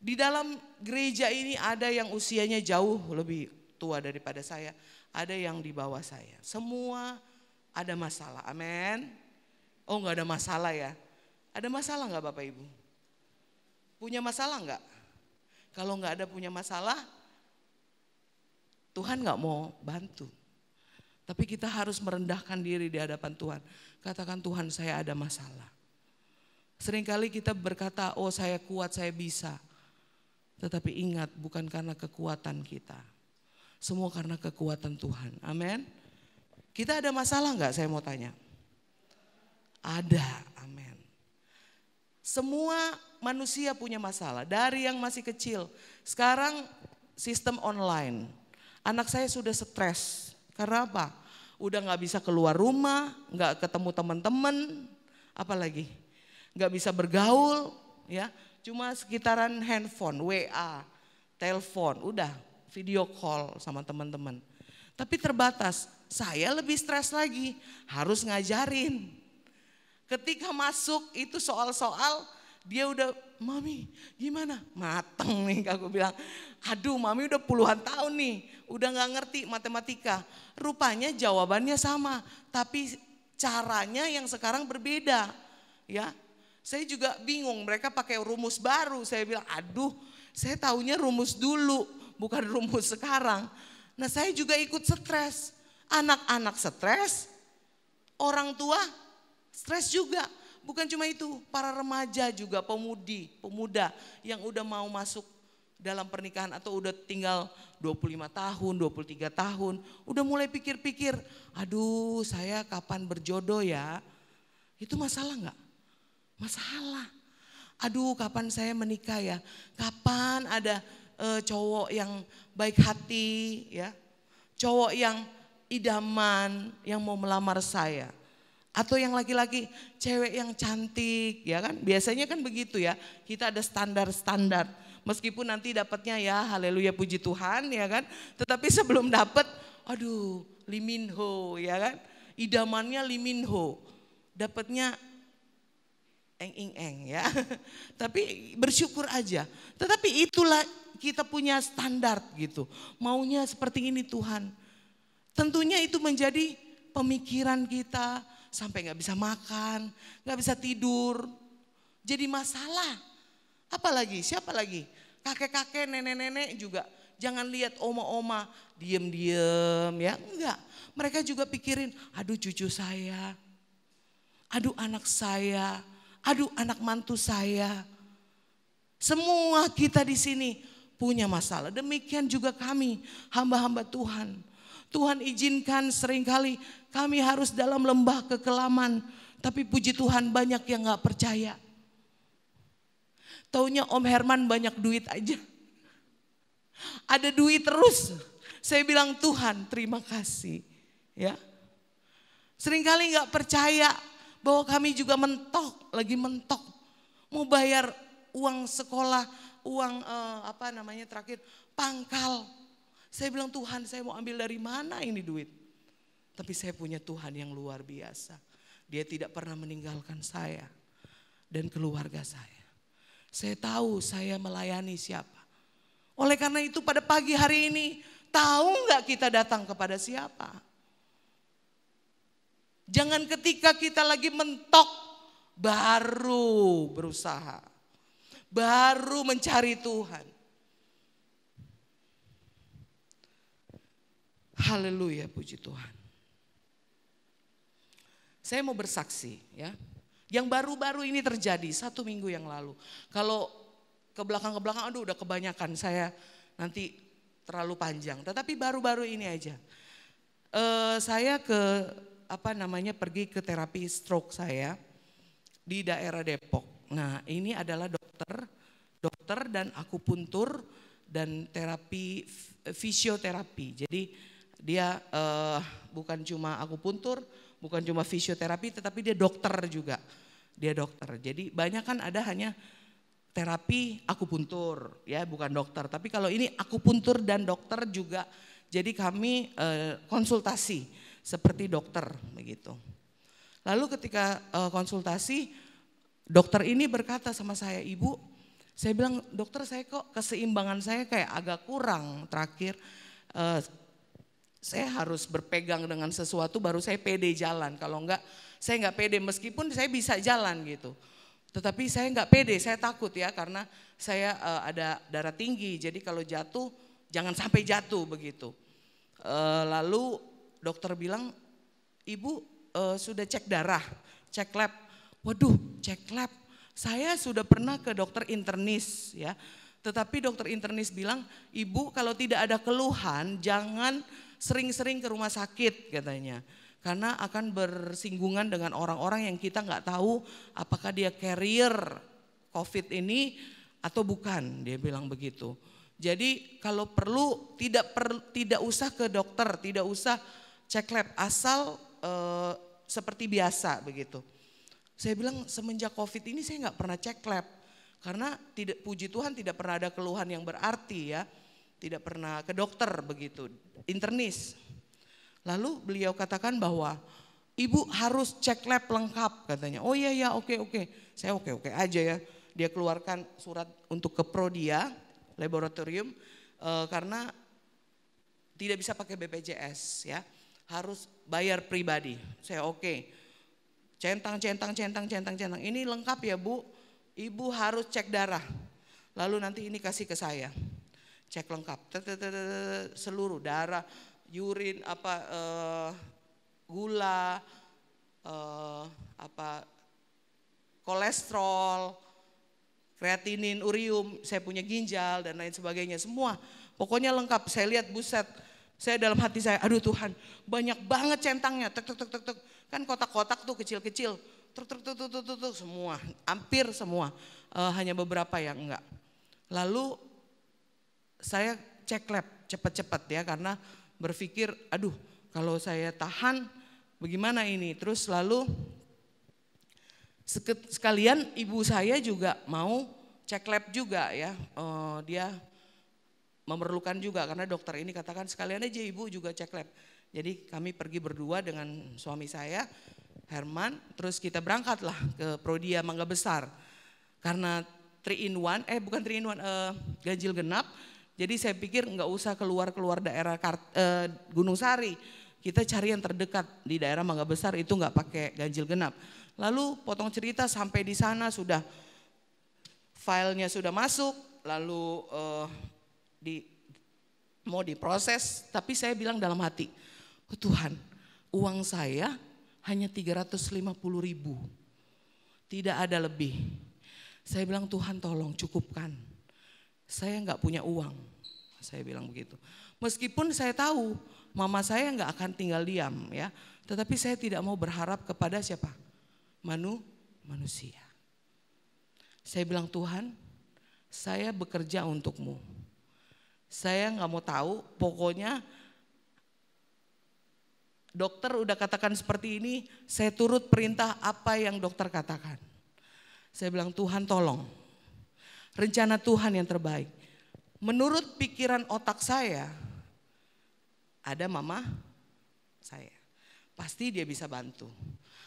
Di dalam gereja ini ada yang usianya jauh lebih tua daripada saya, ada yang di bawah saya. Semua ada masalah, amin. Oh nggak ada masalah ya. Ada masalah nggak Bapak Ibu? Punya masalah nggak? Kalau nggak ada punya masalah, Tuhan nggak mau bantu. Tapi kita harus merendahkan diri di hadapan Tuhan. Katakan Tuhan saya ada masalah. Seringkali kita berkata oh saya kuat, saya bisa. Tetapi ingat bukan karena kekuatan kita. Semua karena kekuatan Tuhan. Amin. Kita ada masalah nggak saya mau tanya? Ada, amin. Semua manusia punya masalah, dari yang masih kecil. Sekarang sistem online. Anak saya sudah stres, karena apa? Udah gak bisa keluar rumah, gak ketemu teman-teman, apalagi gak bisa bergaul, ya. Cuma sekitaran handphone, WA, telepon, udah video call sama teman-teman. Tapi terbatas, saya lebih stres lagi, harus ngajarin. Ketika masuk itu soal-soal dia udah, mami gimana? Mateng nih aku bilang, aduh mami udah puluhan tahun nih, udah gak ngerti matematika. Rupanya jawabannya sama, tapi caranya yang sekarang berbeda. Ya, saya juga bingung, mereka pakai rumus baru. Saya bilang, aduh saya taunya rumus dulu, bukan rumus sekarang. Nah saya juga ikut stres, anak-anak stres, orang tua stres juga. Bukan cuma itu, para remaja juga, pemuda yang udah mau masuk dalam pernikahan atau udah tinggal 25 tahun, 23 tahun. Udah mulai pikir-pikir, aduh saya kapan berjodoh ya? Itu masalah enggak? Masalah. Aduh kapan saya menikah ya? Kapan ada cowok yang baik hati ya? Cowok yang idaman yang mau melamar saya. Atau yang laki-laki, cewek yang cantik, ya kan? Biasanya kan begitu ya. Kita ada standar-standar. Meskipun nanti dapatnya ya, haleluya puji Tuhan, ya kan? Tetapi sebelum dapat, aduh, Lee Min Ho, ya kan? Idamannya Lee Min Ho. Dapatnya eng-eng, ya. Tapi bersyukur aja. Tetapi itulah kita punya standar gitu. Maunya seperti ini Tuhan. Tentunya itu menjadi pemikiran kita. Sampai gak bisa makan, gak bisa tidur. Jadi masalah. Apalagi, siapa lagi? Kakek-kakek, nenek-nenek juga. Jangan lihat oma-oma, diem-diem ya. Enggak, mereka juga pikirin, aduh cucu saya. Aduh anak saya. Aduh anak mantu saya. Semua kita di sini punya masalah. Demikian juga kami, hamba-hamba Tuhan. Tuhan izinkan seringkali kami harus dalam lembah kekelaman. Tapi puji Tuhan banyak yang gak percaya. Taunya Om Herman banyak duit aja. Ada duit terus. Saya bilang Tuhan terima kasih. Ya. Seringkali gak percaya bahwa kami juga mentok. Lagi mentok. Mau bayar uang sekolah, uang terakhir pangkal. Saya bilang Tuhan saya mau ambil dari mana ini duit. Tapi saya punya Tuhan yang luar biasa. Dia tidak pernah meninggalkan saya dan keluarga saya. Saya tahu saya melayani siapa. Oleh karena itu pada pagi hari ini tahu nggak kita datang kepada siapa? Jangan ketika kita lagi mentok baru berusaha. Baru mencari Tuhan. Haleluya, puji Tuhan. Saya mau bersaksi ya. Yang baru-baru ini terjadi 1 minggu yang lalu. Kalau ke belakang aduh udah kebanyakan, saya nanti terlalu panjang. Tetapi baru-baru ini aja. Saya pergi ke terapi stroke saya di daerah Depok. Nah ini adalah dokter dan akupuntur dan terapi fisioterapi. Jadi Dia bukan cuma akupuntur, bukan cuma fisioterapi, tetapi dia dokter juga. Dia dokter. Jadi banyak kan ada hanya terapi akupuntur, ya bukan dokter. Tapi kalau ini akupuntur dan dokter juga. Jadi kami konsultasi seperti dokter begitu. Lalu ketika konsultasi, dokter ini berkata sama saya, "Ibu," saya bilang, "Dokter, saya kok keseimbangan saya kayak agak kurang terakhir. Saya harus berpegang dengan sesuatu baru saya pede jalan. Kalau enggak, saya enggak pede meskipun saya bisa jalan gitu. Tetapi saya enggak pede, saya takut ya karena saya ada darah tinggi. Jadi kalau jatuh jangan sampai jatuh begitu." Lalu dokter bilang, "Ibu sudah cek darah, cek lab." Waduh, cek lab. Saya sudah pernah ke dokter internis ya. Tetapi dokter internis bilang, "Ibu kalau tidak ada keluhan jangan sering-sering ke rumah sakit," katanya. Karena akan bersinggungan dengan orang-orang yang kita nggak tahu apakah dia carrier COVID ini atau bukan, dia bilang begitu. Jadi kalau perlu tidak usah ke dokter, tidak usah cek lab, asal seperti biasa begitu. Saya bilang semenjak COVID ini saya nggak pernah cek lab. Karena puji Tuhan tidak pernah ada keluhan yang berarti ya. Tidak pernah ke dokter begitu, internis. Lalu beliau katakan bahwa ibu harus cek lab lengkap katanya. Oh iya oke. Saya oke aja ya. Dia keluarkan surat untuk ke Prodia laboratorium karena tidak bisa pakai BPJS ya. Harus bayar pribadi. Saya oke. Centang. Ini lengkap ya Bu. Ibu harus cek darah. Lalu nanti ini kasih ke saya. Cek lengkap. Seluruh darah, urin, gula, kolesterol, kreatinin, urium, saya punya ginjal dan lain sebagainya. Semua. Pokoknya lengkap. Saya lihat buset. Saya dalam hati saya, aduh Tuhan, banyak banget centangnya, tek. Kan kotak-kotak tuh kecil-kecil, tuk, semua, hampir semua, hanya beberapa yang enggak. Lalu saya cek lab cepat-cepat ya, karena berpikir, aduh kalau saya tahan bagaimana ini. Terus lalu sekalian ibu saya juga mau cek lab juga ya, dia memerlukan juga karena dokter ini katakan sekalian aja ibu juga cek lab. Jadi kami pergi berdua dengan suami saya, Herman, terus kita berangkatlah ke Prodia Mangga Besar. Karena 3 in 1, bukan 3 in 1, ganjil genap. Jadi saya pikir nggak usah keluar daerah Gunung Sari. Kita cari yang terdekat di daerah Mangga Besar itu nggak pakai ganjil genap. Lalu potong cerita sampai di sana sudah filenya sudah masuk, lalu mau diproses, tapi saya bilang dalam hati, oh Tuhan, uang saya hanya 350.000, tidak ada lebih. Saya bilang Tuhan tolong cukupkan, saya nggak punya uang, saya bilang begitu. Meskipun saya tahu mama saya nggak akan tinggal diam ya, tetapi saya tidak mau berharap kepada siapa? Manusia. Saya bilang Tuhan, saya bekerja untukmu. Saya nggak mau tahu, pokoknya dokter udah katakan seperti ini, saya turut perintah apa yang dokter katakan. Saya bilang Tuhan tolong, rencana Tuhan yang terbaik. Menurut pikiran otak saya, ada mama saya, pasti dia bisa bantu.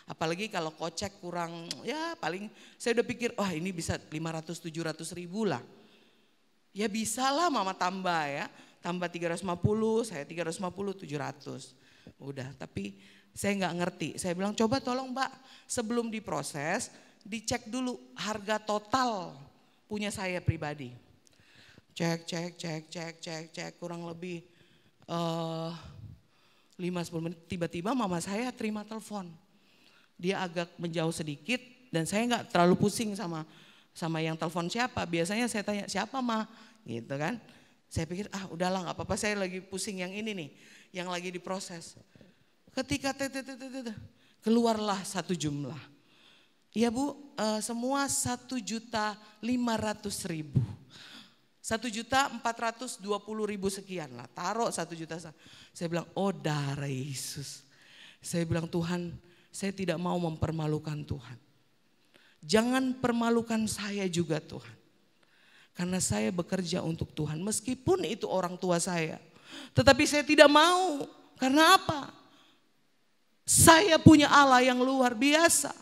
Apalagi kalau kocek kurang, ya paling saya udah pikir, wah ini bisa 500-700 ribu lah. Ya bisa lah mama tambah ya, tambah 350, saya 350, 700. Udah, tapi saya nggak ngerti. Saya bilang coba tolong Mbak, sebelum diproses dicek dulu harga total punya saya pribadi. Cek kurang lebih 5-10 menit. Tiba-tiba mama saya terima telepon. Dia agak menjauh sedikit dan saya nggak terlalu pusing sama yang telepon siapa. Biasanya saya tanya siapa mah gitu kan. Saya pikir udahlah nggak apa-apa, saya lagi pusing yang ini nih, yang lagi diproses. Ketika keluarlah satu jumlah. Iya Bu, semua 1.500.000. 1.420.000 sekian lah, taruh 1 juta. Saya bilang, oh darah Yesus. Saya bilang, Tuhan, saya tidak mau mempermalukan Tuhan. Jangan permalukan saya juga Tuhan. Karena saya bekerja untuk Tuhan, meskipun itu orang tua saya. Tetapi saya tidak mau, karena apa? Saya punya Allah yang luar biasa.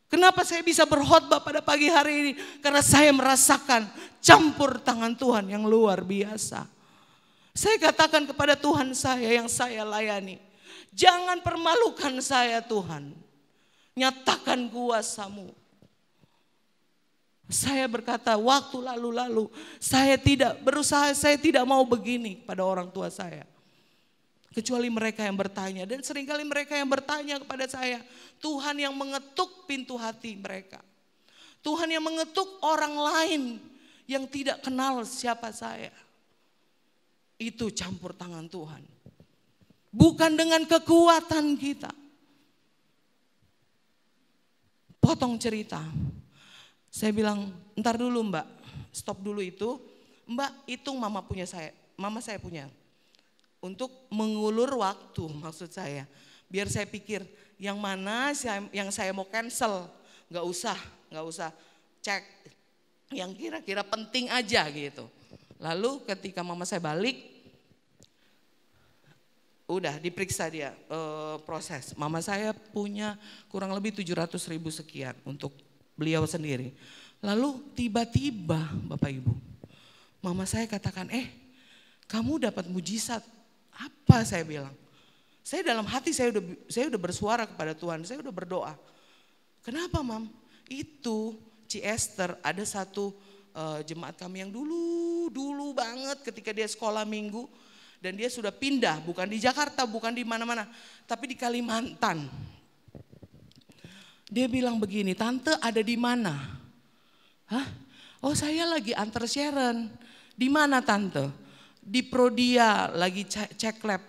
Kenapa saya bisa berkhotbah pada pagi hari ini? Karena saya merasakan campur tangan Tuhan yang luar biasa. Saya katakan kepada Tuhan saya yang saya layani, jangan permalukan saya Tuhan. Nyatakan kuasa-Mu. Saya berkata waktu lalu-lalu saya tidak berusaha, saya tidak mau begini pada orang tua saya. Kecuali mereka yang bertanya, dan seringkali mereka yang bertanya kepada saya, Tuhan yang mengetuk pintu hati mereka. Tuhan yang mengetuk orang lain yang tidak kenal siapa saya. Itu campur tangan Tuhan. Bukan dengan kekuatan kita. Potong cerita. Saya bilang, ntar dulu Mbak, stop dulu itu. Mbak, hitung mama saya punya. Untuk mengulur waktu maksud saya. Biar saya pikir yang mana yang saya mau cancel. Gak usah cek. Yang kira-kira penting aja gitu. Lalu ketika mama saya balik, udah diperiksa dia proses. Mama saya punya kurang lebih 700.000 sekian untuk beliau sendiri. Lalu tiba-tiba Bapak Ibu, mama saya katakan, kamu dapat mujizat. Apa saya bilang? Saya dalam hati saya udah bersuara kepada Tuhan, saya udah berdoa. Kenapa Mam? Itu Ci Esther ada satu jemaat kami yang dulu banget ketika dia sekolah minggu. Dan dia sudah pindah, bukan di Jakarta, bukan di mana-mana, tapi di Kalimantan. Dia bilang begini, Tante ada di mana? Hah? Oh saya lagi antar Sharon. Di mana Tante? Di Prodia lagi cek lab.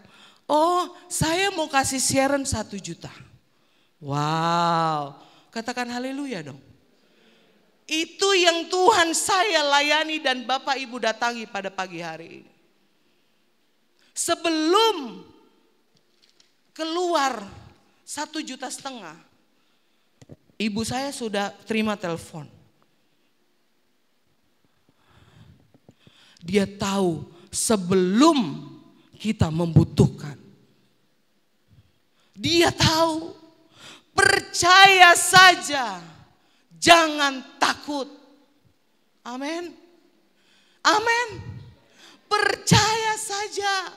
Oh saya mau kasih Sharon 1 juta. Wow, katakan haleluya dong. Itu yang Tuhan saya layani dan Bapak Ibu datangi pada pagi hari ini. Sebelum keluar 1,5 juta, ibu saya sudah terima telepon. Dia tahu sebelum kita membutuhkan. Dia tahu, percaya saja, jangan takut. Amin. Amin. Percaya saja.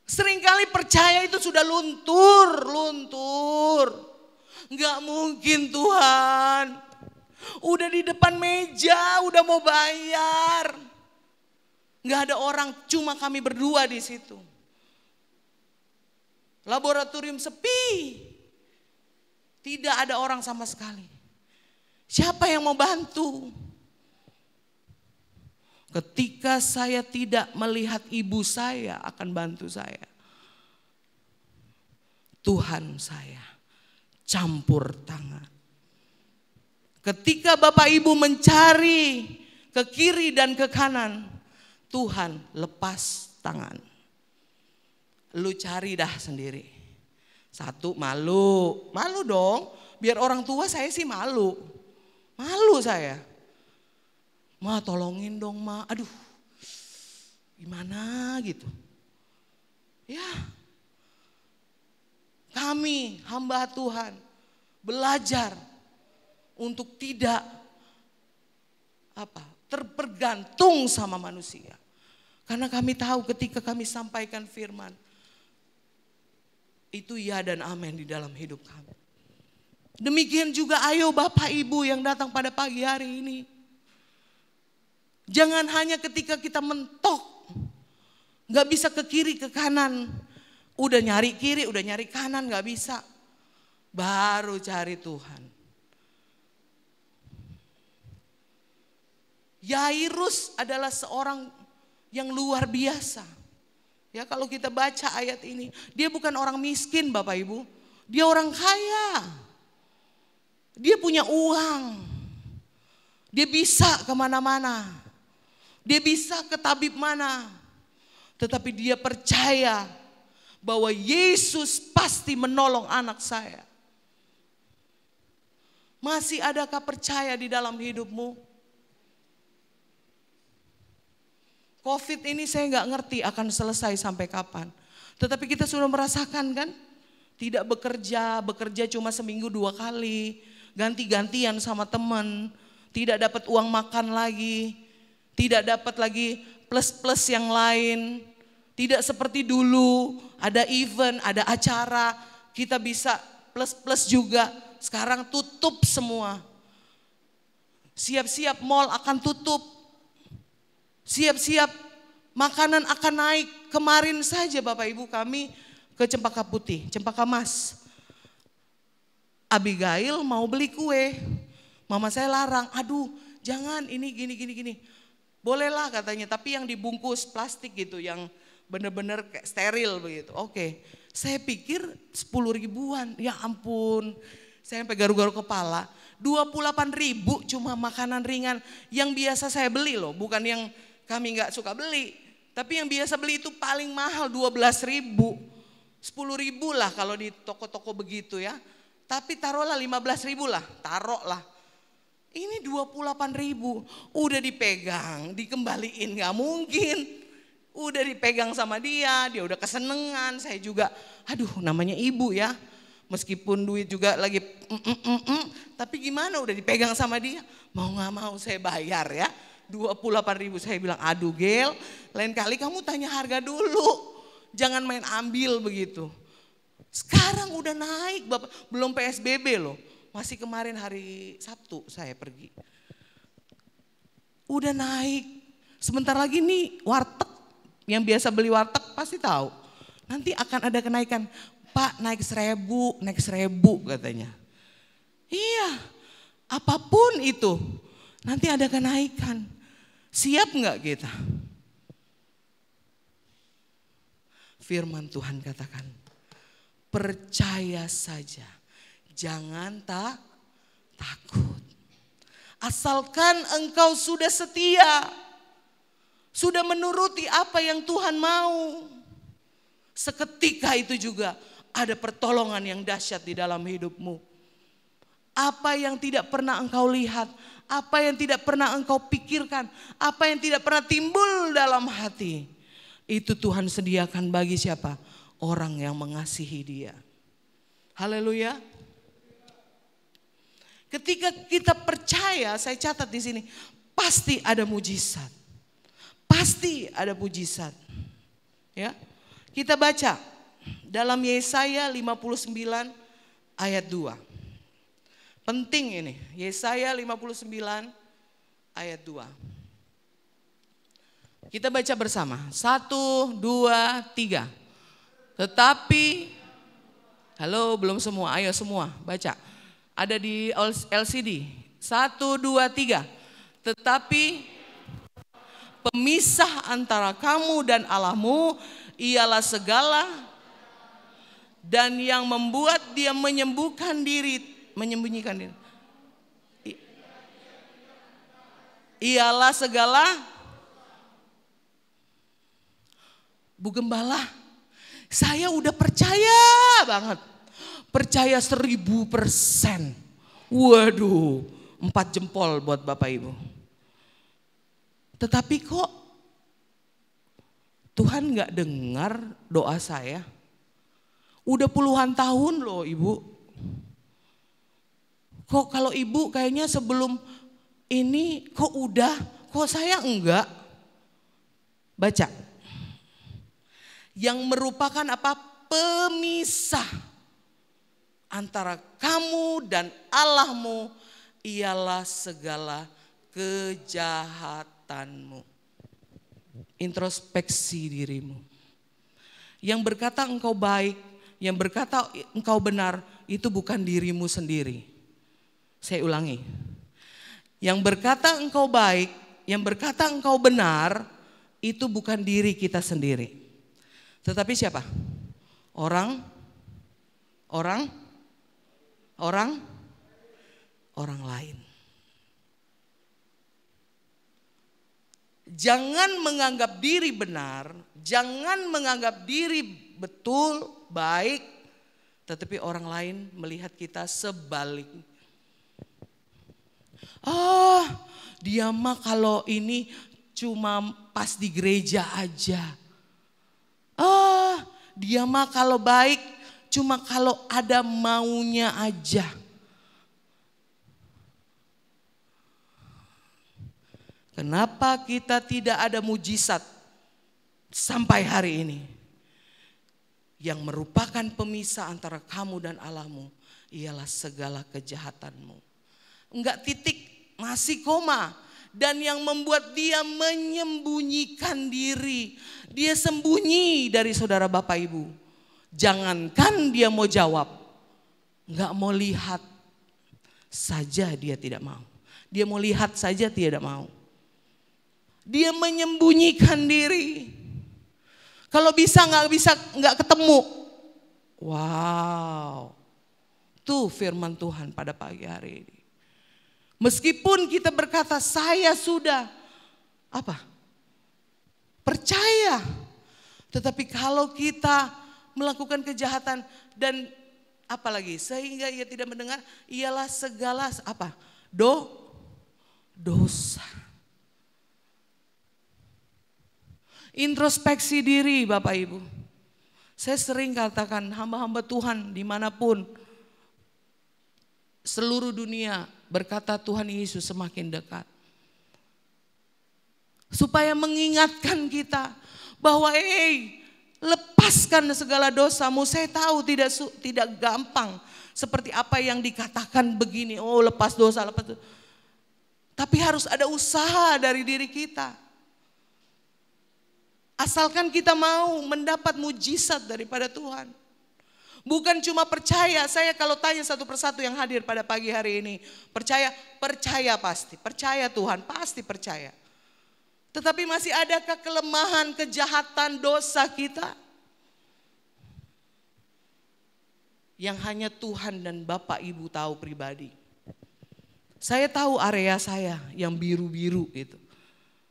Seringkali percaya itu sudah luntur. Enggak mungkin Tuhan. Udah di depan meja, udah mau bayar. Enggak ada orang, cuma kami berdua di situ. Laboratorium sepi. Tidak ada orang sama sekali. Siapa yang mau bantu? Ketika saya tidak melihat ibu saya akan bantu saya. Tuhan saya campur tangan. Ketika Bapak Ibu mencari ke kiri dan ke kanan, Tuhan lepas tangan. Lu cari dah sendiri. Satu, malu dong. Biar orang tua saya sih malu saya. Ma tolongin dong ma, aduh gimana gitu. Ya, kami hamba Tuhan belajar untuk tidak terpergantung sama manusia. Karena kami tahu ketika kami sampaikan firman, itu ya dan amin di dalam hidup kami. Demikian juga ayo Bapak Ibu yang datang pada pagi hari ini. Jangan hanya ketika kita mentok, gak bisa ke kiri ke kanan. Udah nyari kiri, udah nyari kanan gak bisa. Baru cari Tuhan. Yairus adalah seorang yang luar biasa. Ya kalau kita baca ayat ini, dia bukan orang miskin Bapak Ibu. Dia orang kaya. Dia punya uang. Dia bisa kemana-mana. Dia bisa ke tabib mana. Tetapi dia percaya bahwa Yesus pasti menolong anak saya. Masih adakah percaya di dalam hidupmu? Covid ini saya nggak ngerti akan selesai sampai kapan. Tetapi kita sudah merasakan kan? Tidak bekerja cuma seminggu 2 kali. Ganti-gantian sama teman. Tidak dapat uang makan lagi, tidak dapat lagi plus-plus yang lain. Tidak seperti dulu, ada event, ada acara, kita bisa plus-plus juga. Sekarang tutup semua. Siap-siap mall akan tutup. Siap-siap makanan akan naik. Kemarin saja Bapak Ibu kami ke Cempaka Putih, Cempaka Mas. Abigail mau beli kue. Mama saya larang, aduh jangan ini gini. Bolehlah katanya, tapi yang dibungkus plastik gitu, yang bener-bener kayak steril begitu. Oke, saya pikir 10 ribuan, ya ampun. Saya sampai garu-garu kepala, 28.000 cuma makanan ringan. Yang biasa saya beli loh, bukan yang kami gak suka beli. Tapi yang biasa beli itu paling mahal 12.000. 10.000 lah kalau di toko-toko begitu ya. Tapi taruhlah 15.000 lah, taruhlah. Ini 28.000, udah dipegang, dikembaliin gak mungkin. Udah dipegang sama dia udah kesenengan, saya juga aduh namanya ibu ya. Meskipun duit juga lagi tapi gimana udah dipegang sama dia. Mau gak mau saya bayar ya, 28.000 saya bilang aduh Gel, lain kali kamu tanya harga dulu. Jangan main ambil begitu. Sekarang udah naik Bapak, belum PSBB loh. Masih kemarin hari Sabtu saya pergi. Udah naik. Sebentar lagi nih warteg. Yang biasa beli warteg pasti tahu. Nanti akan ada kenaikan. Pak naik 1.000 katanya. Iya. Apapun itu. Nanti ada kenaikan. Siap gak kita? Firman Tuhan katakan. Percaya saja. Jangan takut. Asalkan engkau sudah setia. Sudah menuruti apa yang Tuhan mau. Seketika itu juga ada pertolongan yang dahsyat di dalam hidupmu. Apa yang tidak pernah engkau lihat. Apa yang tidak pernah engkau pikirkan. Apa yang tidak pernah timbul dalam hati. Itu Tuhan sediakan bagi siapa? Orang yang mengasihi dia. Haleluya. Ketika kita percaya, saya catat di sini, pasti ada mujizat. Pasti ada mujizat. Ya. Kita baca dalam Yesaya 59 ayat 2. Penting ini, Yesaya 59 ayat 2. Kita baca bersama. 1, 2, 3. Tetapi, halo belum semua, ayo semua baca. Ada di LCD. 1, 2, 3. Tetapi pemisah antara kamu dan Allahmu ialah segala dan yang membuat dia menyembunyikan diri. Ialah segala. Bu Gembala, saya udah percaya banget. Percaya 1000%. Waduh, 4 jempol buat Bapak Ibu. Tetapi kok Tuhan gak dengar doa saya? Udah puluhan tahun loh Ibu. Kok kalau Ibu kayaknya sebelum ini kok udah, kok saya enggak? Baca. Yang merupakan apa? Pemisah antara kamu dan Allahmu ialah segala kejahatanmu. Introspeksi dirimu. Yang berkata engkau baik, yang berkata engkau benar, itu bukan dirimu sendiri. Saya ulangi. Yang berkata engkau baik, yang berkata engkau benar, itu bukan diri kita sendiri. Tetapi siapa? Orang lain. Jangan menganggap diri benar, jangan menganggap diri betul, baik, tetapi orang lain melihat kita sebalik. Dia mah kalau ini cuma pas di gereja aja. Dia mah kalau baik cuma kalau ada maunya aja. Kenapa kita tidak ada mujizat sampai hari ini? Yang merupakan pemisah antara kamu dan Allahmu ialah segala kejahatanmu. Enggak titik, masih koma. Dan yang membuat dia menyembunyikan diri. Dia sembunyi dari saudara Bapak Ibu. Jangankan dia mau jawab, enggak mau lihat saja dia tidak mau. Dia mau lihat saja tidak mau. Dia menyembunyikan diri. Kalau bisa nggak ketemu. Wow. Tuh firman Tuhan pada pagi hari ini. Meskipun kita berkata saya sudah percaya. Tetapi kalau kita melakukan kejahatan dan apalagi sehingga ia tidak mendengar, ialah segala dosa. Introspeksi diri Bapak Ibu. Saya sering katakan hamba-hamba Tuhan dimanapun seluruh dunia berkata Tuhan Yesus semakin dekat. Supaya mengingatkan kita bahwa lepaskan segala dosamu. Saya tahu tidak gampang seperti apa yang dikatakan begini. Lepas dosa. Tapi harus ada usaha dari diri kita. Asalkan kita mau mendapat mujizat daripada Tuhan. Bukan cuma percaya, saya kalau tanya satu persatu yang hadir pada pagi hari ini. Percaya pasti, percaya Tuhan, pasti percaya. Tetapi masih adakah kelemahan, kejahatan, dosa kita? Yang hanya Tuhan dan Bapak Ibu tahu pribadi. Saya tahu area saya yang biru-biru itu.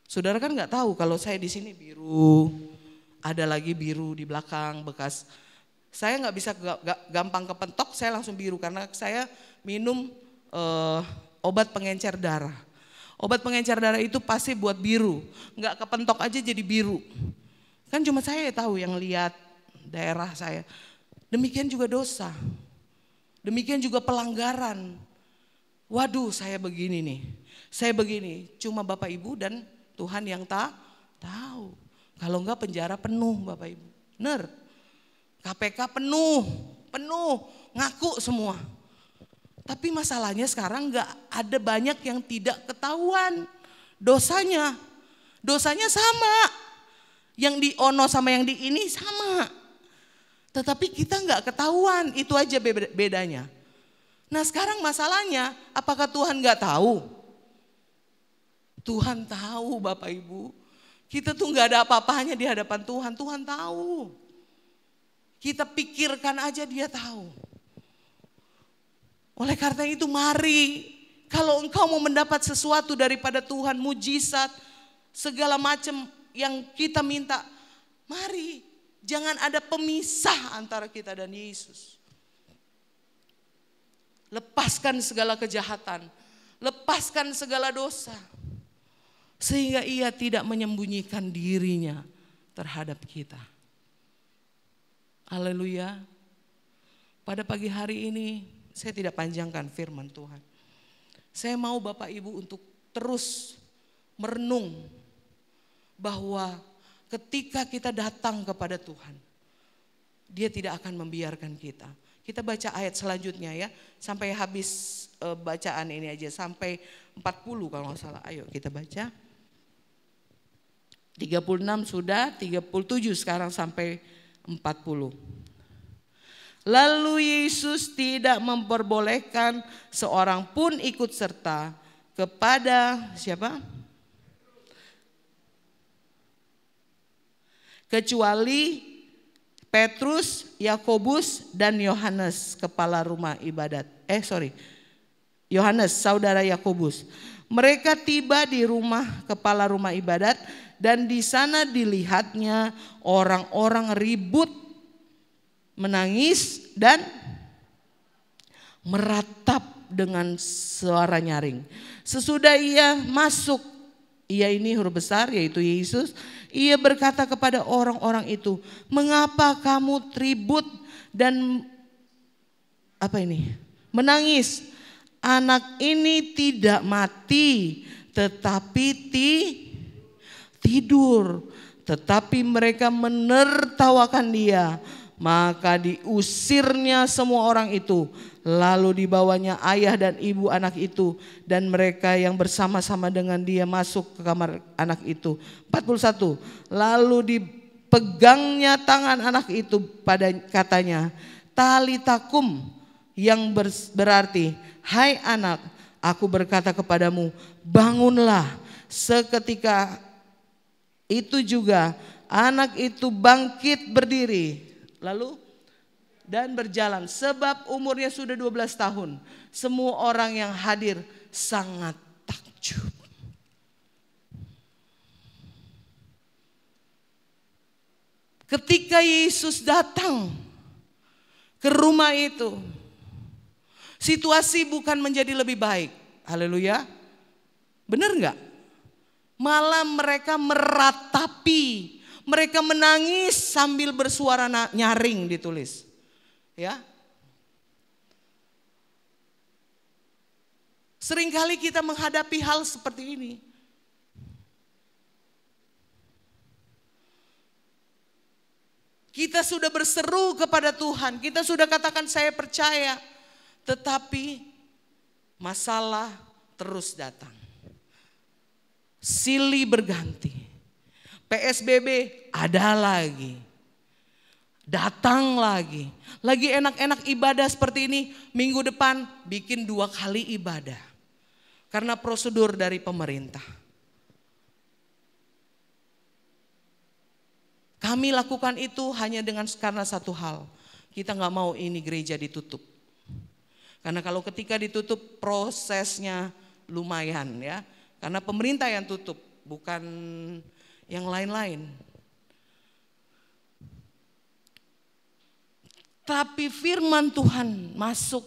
Saudara kan nggak tahu kalau saya di sini biru, ada lagi biru di belakang bekas. Saya nggak bisa gampang kepentok, saya langsung biru karena saya minum obat pengencer darah. Obat pengencer darah itu pasti buat biru, nggak kepentok aja jadi biru. Kan cuma saya tahu yang lihat daerah saya. Demikian juga dosa, demikian juga pelanggaran. Waduh, saya begini nih, saya begini. Cuma Bapak Ibu dan Tuhan yang tahu. Kalau enggak penjara penuh Bapak Ibu. Benar. KPK penuh, ngaku semua. Tapi masalahnya sekarang enggak ada banyak yang tidak ketahuan dosanya. Dosanya sama. Yang di Ono sama yang di ini sama. Tetapi kita enggak ketahuan, itu aja bedanya. Nah sekarang masalahnya, apakah Tuhan enggak tahu? Tuhan tahu Bapak Ibu. Kita tuh gak ada apa-apanya di hadapan Tuhan. Tuhan tahu. Kita pikirkan aja dia tahu. Oleh karena itu mari. Kalau engkau mau mendapat sesuatu daripada Tuhan, mujizat, segala macam yang kita minta. Mari. Jangan ada pemisah antara kita dan Yesus. Lepaskan segala kejahatan. Lepaskan segala dosa. Sehingga ia tidak menyembunyikan dirinya terhadap kita. Haleluya. Pada pagi hari ini saya tidak panjangkan firman Tuhan. Saya mau Bapak Ibu untuk terus merenung bahwa ketika kita datang kepada Tuhan, Dia tidak akan membiarkan kita. Kita baca ayat selanjutnya ya, sampai habis bacaan ini aja, sampai 40 kalau nggak salah. Ayo kita baca. 36 sudah, 37 sekarang sampai 40. Lalu Yesus tidak memperbolehkan seorang pun ikut serta kepada siapa? Kecuali Petrus, Yakobus dan Yohanes kepala rumah ibadat. Yohanes saudara Yakobus. Mereka tiba di rumah kepala rumah ibadat dan di sana dilihatnya orang-orang ribut, menangis dan meratap dengan suara nyaring. Sesudah ia masuk, ia ini huruf besar yaitu Yesus, ia berkata kepada orang-orang itu, "Mengapa kamu ribut dan menangis? Anak ini tidak mati, tetapi tidur." Tetapi mereka menertawakan dia. Maka diusirnya semua orang itu. Lalu dibawanya ayah dan ibu anak itu. Dan mereka yang bersama-sama dengan dia masuk ke kamar anak itu. 41. Lalu dipegangnya tangan anak itu pada katanya, "Talitakum," yang berarti, "Hai anak, aku berkata kepadamu, bangunlah." Seketika itu juga anak itu bangkit berdiri. Lalu dan berjalan, sebab umurnya sudah 12 tahun. Semua orang yang hadir sangat takjub. Ketika Yesus datang ke rumah itu, situasi bukan menjadi lebih baik. Haleluya. Benar enggak? Malah mereka meratapi. Mereka menangis sambil bersuara nyaring ditulis. Ya. Seringkali kita menghadapi hal seperti ini. Kita sudah berseru kepada Tuhan, kita sudah katakan saya percaya. Tetapi masalah terus datang. Silih berganti. PSBB ada lagi. Datang lagi. Lagi enak-enak ibadah seperti ini, minggu depan bikin 2 kali ibadah. Karena prosedur dari pemerintah. Kami lakukan itu hanya karena satu hal. Kita gak mau ini gereja ditutup. Karena kalau ketika ditutup prosesnya lumayan ya. Karena pemerintah yang tutup, bukan yang lain-lain. Tapi firman Tuhan masuk.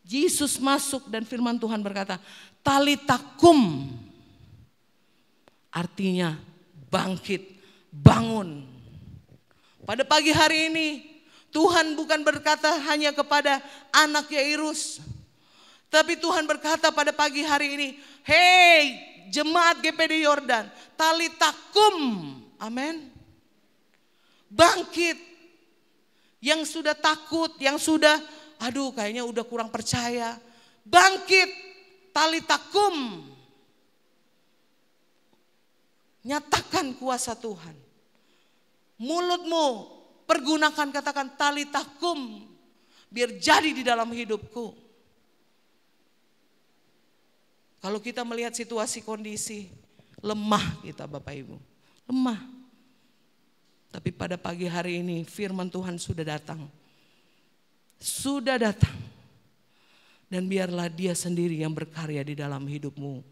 Yesus masuk dan firman Tuhan berkata, "Talitakum." Artinya bangkit, bangun. Pada pagi hari ini Tuhan bukan berkata hanya kepada anak Yairus. Tapi Tuhan berkata pada pagi hari ini, "Hei jemaat GPD Yordan, talitakum." Amin. Bangkit. Yang sudah takut, yang sudah kayaknya udah kurang percaya. Bangkit, talitakum. Nyatakan kuasa Tuhan. Mulutmu pergunakan, katakan talitakum. Biar jadi di dalam hidupku. Kalau kita melihat situasi kondisi, lemah kita Bapak Ibu. Lemah. Tapi pada pagi hari ini firman Tuhan sudah datang. Sudah datang. Dan biarlah dia sendiri yang berkarya di dalam hidupmu,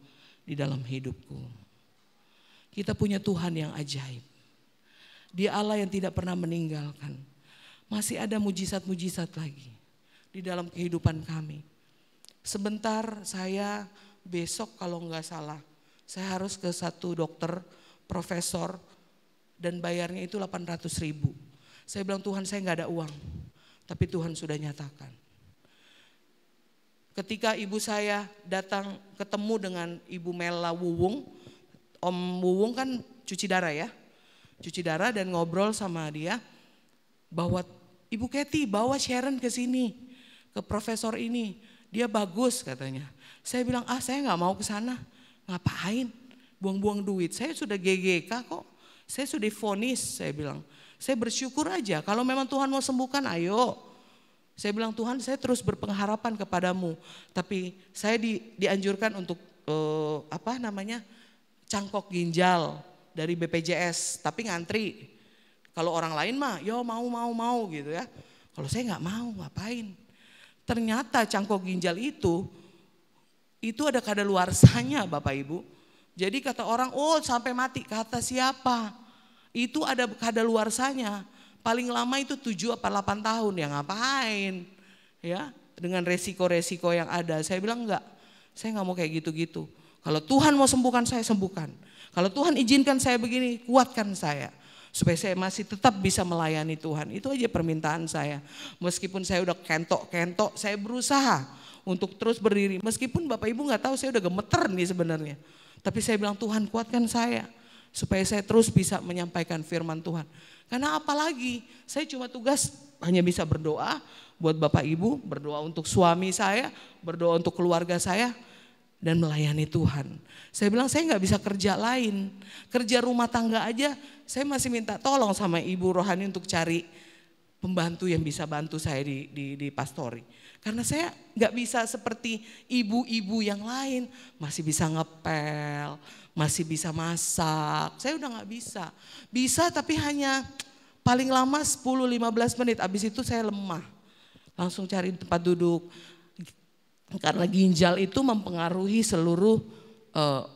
di dalam hidupku. Kita punya Tuhan yang ajaib. Dia Allah yang tidak pernah meninggalkan. Masih ada mujizat-mujizat lagi di dalam kehidupan kami. Sebentar saya besok kalau nggak salah, saya harus ke satu dokter, profesor, dan bayarnya itu 800.000. Saya bilang, Tuhan saya nggak ada uang, tapi Tuhan sudah nyatakan. Ketika ibu saya datang ketemu dengan Ibu Mela Wuwung, Om Wuwung kan cuci darah ya, cuci darah dan ngobrol sama dia bahwa Ibu Kathy bawa Sharon ke sini, ke profesor ini, dia bagus katanya. Saya bilang, saya nggak mau ke sana, ngapain? Buang-buang duit, saya sudah GGK kok. Saya sudah vonis, saya bilang. Saya bersyukur aja, kalau memang Tuhan mau sembuhkan ayo. Saya bilang, Tuhan saya terus berpengharapan kepadamu. Tapi saya dianjurkan untuk cangkok ginjal dari BPJS. Tapi ngantri. Kalau orang lain mah, yo mau gitu ya. Kalau saya nggak mau, ngapain. Ternyata cangkok ginjal itu itu ada kadaluarsanya Bapak Ibu. Jadi kata orang, oh sampai mati, kata siapa? Itu ada kadaluarsanya. Paling lama itu 7 apa 8 tahun, ya ngapain? Ya, dengan resiko-resiko yang ada. Saya bilang enggak, saya nggak mau kayak gitu-gitu. Kalau Tuhan mau sembuhkan saya, sembuhkan. Kalau Tuhan izinkan saya begini, kuatkan saya. Supaya saya masih tetap bisa melayani Tuhan. Itu aja permintaan saya. Meskipun saya udah kentok-kentok, saya berusaha untuk terus berdiri. Meskipun Bapak Ibu nggak tahu saya udah gemeter nih sebenarnya. Tapi saya bilang Tuhan kuatkan saya. Supaya saya terus bisa menyampaikan firman Tuhan. Karena apalagi saya cuma tugas hanya bisa berdoa buat Bapak Ibu, berdoa untuk suami saya, berdoa untuk keluarga saya, dan melayani Tuhan. Saya bilang saya nggak bisa kerja lain, kerja rumah tangga aja saya masih minta tolong sama Ibu Rohani untuk cari pembantu yang bisa bantu saya di pastori. Karena saya nggak bisa seperti ibu-ibu yang lain, masih bisa ngepel, masih bisa masak. Saya udah nggak bisa. Bisa tapi hanya paling lama 10-15 menit, abis itu saya lemah. Langsung cari tempat duduk. Karena ginjal itu mempengaruhi seluruh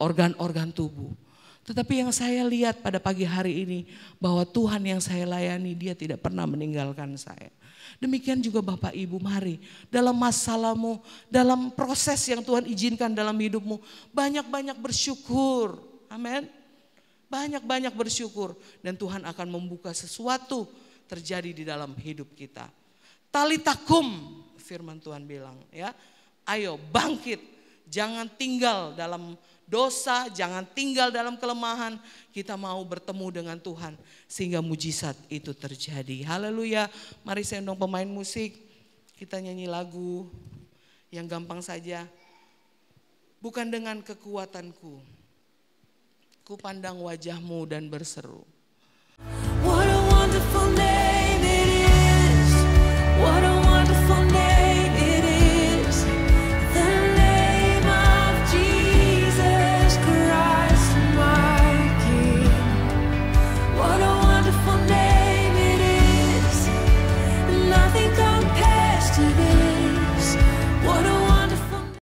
organ-organ tubuh. Tetapi yang saya lihat pada pagi hari ini bahwa Tuhan yang saya layani dia tidak pernah meninggalkan saya. Demikian juga Bapak Ibu, mari dalam masalahmu, dalam proses yang Tuhan izinkan dalam hidupmu, banyak-banyak bersyukur. Amin. Banyak-banyak bersyukur dan Tuhan akan membuka sesuatu terjadi di dalam hidup kita. Talitakum, firman Tuhan bilang ya. Ayo bangkit, jangan tinggal dalam dosa, jangan tinggal dalam kelemahan. Kita mau bertemu dengan Tuhan sehingga mujizat itu terjadi. Haleluya. Mari saya undang pemain musik, kita nyanyi lagu yang gampang saja. Bukan dengan kekuatanku, ku pandang wajahmu dan berseru.
What a wonderful name.